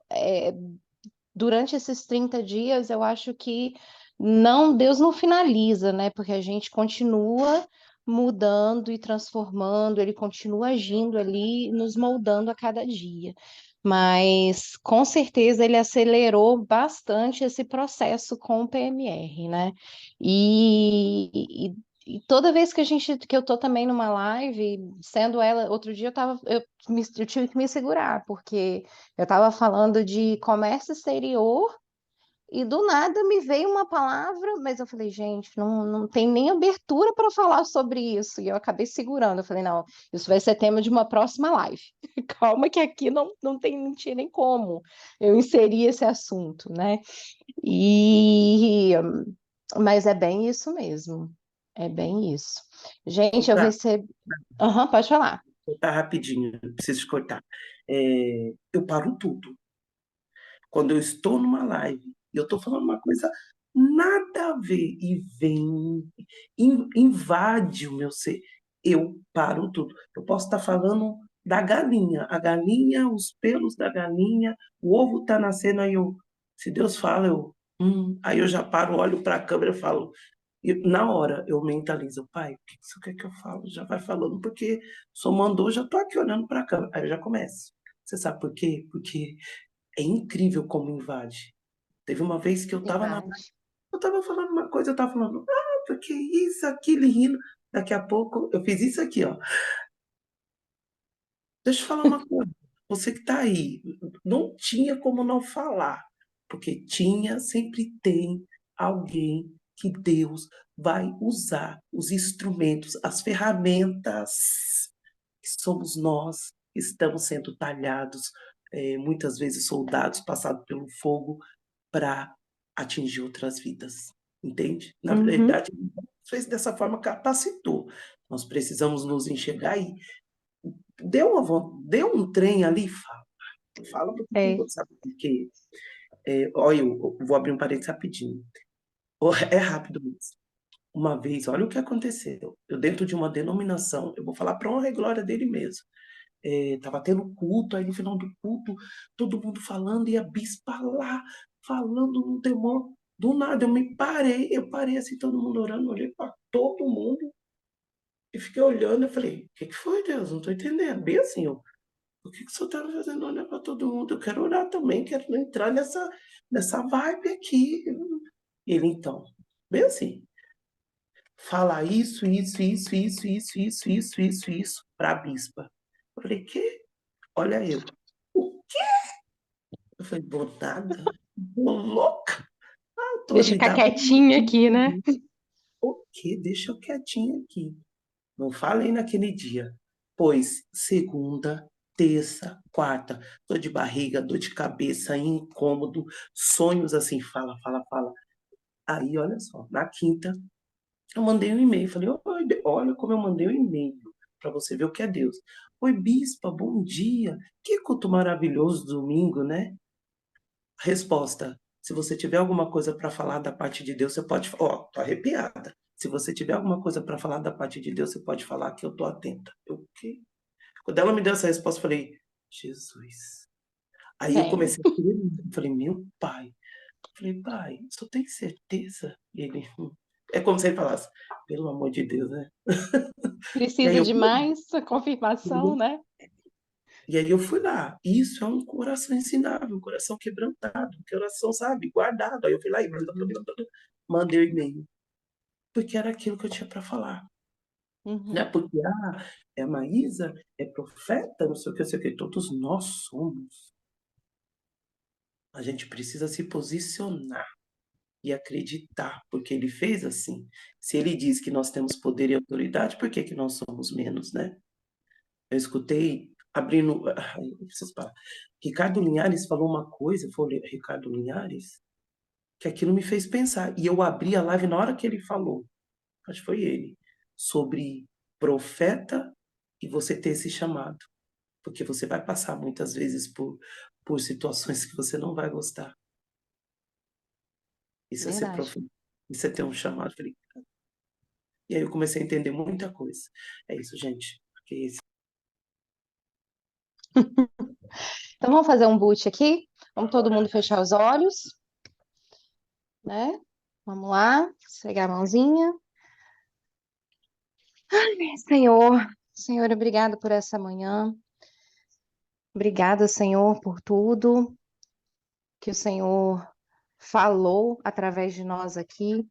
durante esses 30 dias, eu acho que não, Deus não finaliza, né? Porque a gente continua mudando e transformando, ele continua agindo ali, nos moldando a cada dia. Mas com certeza ele acelerou bastante esse processo com o PMR, né? E toda vez que eu tô também numa live, sendo ela, outro dia eu tive que me segurar, porque eu estava falando de comércio exterior e do nada me veio uma palavra, mas eu falei, gente, não tem nem abertura para falar sobre isso. E eu acabei segurando. Eu falei, não, isso vai ser tema de uma próxima live. Calma que aqui não tinha nem como eu inserir esse assunto, né? E mas é bem isso mesmo. É bem isso. Gente, eu Tá, recebi. Aham, pode falar. tá rapidinho, preciso te cortar. Eu paro tudo. Quando eu estou numa live e eu estou falando uma coisa nada a ver e vem, invade o meu ser, eu paro tudo. Eu posso estar falando da galinha, a galinha, os pelos da galinha, o ovo está nascendo, aí eu, se Deus fala, aí eu já paro, olho para a câmera e falo, e na hora eu mentalizo, pai, o que você quer que eu falo? Já vai falando, porque só mandou, já estou aqui olhando para a câmera, aí eu já começo. Você sabe por quê? Porque é incrível como invade. Teve uma vez que Verdade. eu estava falando uma coisa, eu estava falando, porque isso, aquilo, e rindo. Daqui a pouco eu fiz isso aqui, ó. Deixa eu falar uma coisa. Você que está aí, não tinha como não falar, porque tinha, sempre tem alguém que Deus vai usar os instrumentos, as ferramentas que somos nós, que estamos sendo talhados, muitas vezes soldados passados pelo fogo para atingir outras vidas, entende? Na Uhum. verdade, Deus fez dessa forma, capacitou. Nós precisamos nos enxergar e deu um trem ali, fala porque tem É. outro, sabe? Porque, olha, eu vou abrir um parênteses rapidinho. É rápido mesmo. Uma vez, olha o que aconteceu. Eu, dentro de uma denominação, eu vou falar para honra e glória dele mesmo. Tava tendo culto, aí no final do culto, todo mundo falando, e a bispa lá, falando no temor. Do nada, eu parei assim, todo mundo orando, olhei para todo mundo. E fiquei olhando, eu falei, o que que foi, Deus? Não tô entendendo. Bem assim, ó, por que que o senhor tá fazendo olhar para todo mundo? Eu quero orar também, quero entrar nessa vibe aqui. Ele, então, bem assim, fala isso para a bispa. Eu falei, quê? Olha eu. O quê? Eu falei, vou nada, vou louca. A Deixa eu ficar autoridade. quietinha aqui, né? O quê? Deixa eu quietinha aqui. Não falei naquele dia. Pois segunda, terça, quarta, dor de barriga, dor de cabeça, incômodo, sonhos assim, fala, fala, fala. Aí, olha só, na quinta, eu mandei um e-mail. Falei, "Oi, olha como eu mandei um e-mail para você ver o que é Deus. Oi, bispa, bom dia. Que culto maravilhoso domingo, né? Resposta: se você tiver alguma coisa para falar da parte de Deus, você pode. Ó, tô arrepiada. Se você tiver alguma coisa para falar da parte de Deus, você pode falar que eu tô atenta. Eu, o quê? Quando ela me deu essa resposta, eu falei, Jesus. Aí eu Tenho. comecei a tremer. Eu falei, meu pai. Eu falei, pai, só tem certeza? E ele, é como se ele falasse, pelo amor de Deus, né? E aí Precisa eu de fui lá. mais a confirmação, né? E aí eu fui lá. Isso é um coração ensinável, um coração quebrantado, um coração, sabe, guardado. Aí eu fui lá e mandei o e-mail. Porque era aquilo que eu tinha para falar. Não é Uhum. porque, é a Maísa, é profeta, não sei o que, não sei o que. Todos nós somos. A gente precisa se posicionar e acreditar, porque ele fez assim. Se ele diz que nós temos poder e autoridade, por que que nós somos menos, né? Eu escutei abrindo. Ai, eu preciso parar. Ricardo Linhares falou uma coisa, foi o Ricardo Linhares, que aquilo me fez pensar. E eu abri a live na hora que ele falou, acho que foi ele, sobre profeta e você ter esse chamado. Porque você vai passar muitas vezes por situações que você não vai gostar. Isso é ser Verdade. profeta. Isso é ter um chamado. Eu falei, e aí eu comecei a entender muita coisa. É isso, gente. Porque Então vamos fazer um boot aqui. Vamos todo mundo fechar os olhos, né? Vamos lá, esfregar a mãozinha. Senhor, Senhor, obrigado por essa manhã. Obrigada, Senhor, por tudo que o Senhor falou através de nós aqui.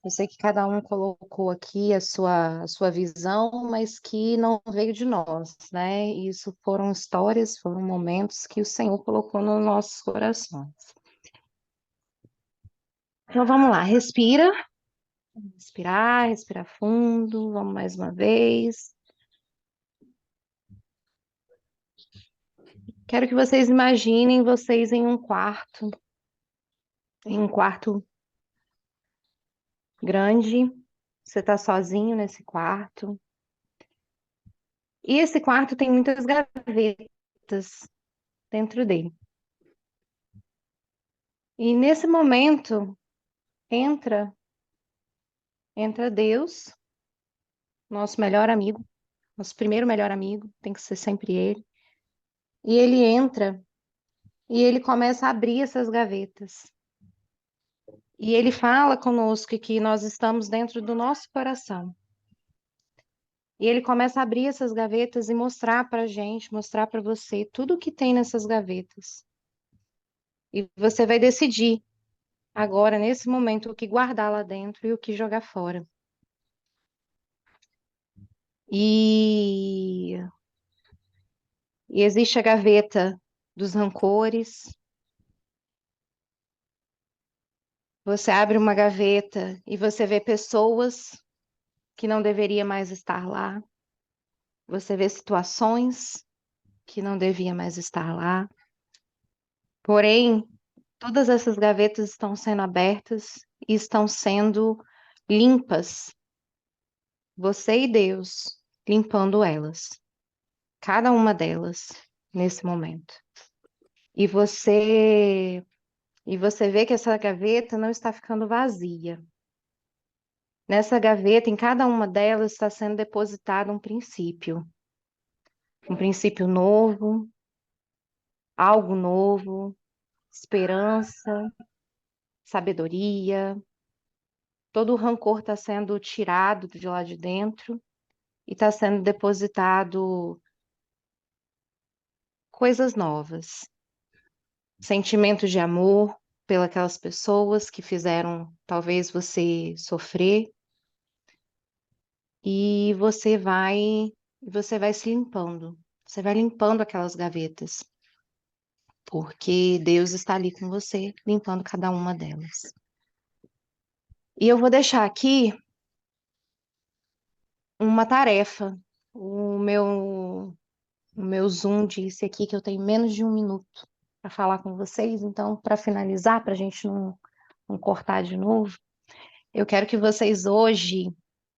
Eu sei que cada um colocou aqui a sua visão, mas que não veio de nós, né? Isso foram histórias, foram momentos que o Senhor colocou nos nossos corações. Então vamos lá, respira, respira fundo, vamos mais uma vez. Quero que vocês imaginem vocês em um quarto grande. Você está sozinho nesse quarto. E esse quarto tem muitas gavetas dentro dele. E nesse momento entra Deus, nosso melhor amigo, nosso primeiro melhor amigo, tem que ser sempre ele. E ele entra e ele começa a abrir essas gavetas. E ele fala conosco que nós estamos dentro do nosso coração. E ele começa a abrir essas gavetas e mostrar para a gente, mostrar para você tudo o que tem nessas gavetas. E você vai decidir agora, nesse momento, o que guardar lá dentro e o que jogar fora. E, e existe a gaveta dos rancores. Você abre uma gaveta e você vê pessoas que não deveria mais estar lá. Você vê situações que não devia mais estar lá. Porém, todas essas gavetas estão sendo abertas e estão sendo limpas. Você e Deus limpando elas. Cada uma delas nesse momento. E você vê que essa gaveta não está ficando vazia. Nessa gaveta, em cada uma delas, está sendo depositado um princípio. Um princípio novo, algo novo, esperança, sabedoria. Todo o rancor está sendo tirado de lá de dentro e está sendo depositado coisas novas, sentimentos de amor pelas pessoas que fizeram talvez você sofrer, e você vai se limpando. Você vai limpando aquelas gavetas, porque Deus está ali com você, limpando cada uma delas. E eu vou deixar aqui uma tarefa. O meu Zoom disse aqui que eu tenho menos de 1 minuto para falar com vocês, então, para finalizar, para a gente não cortar de novo, eu quero que vocês hoje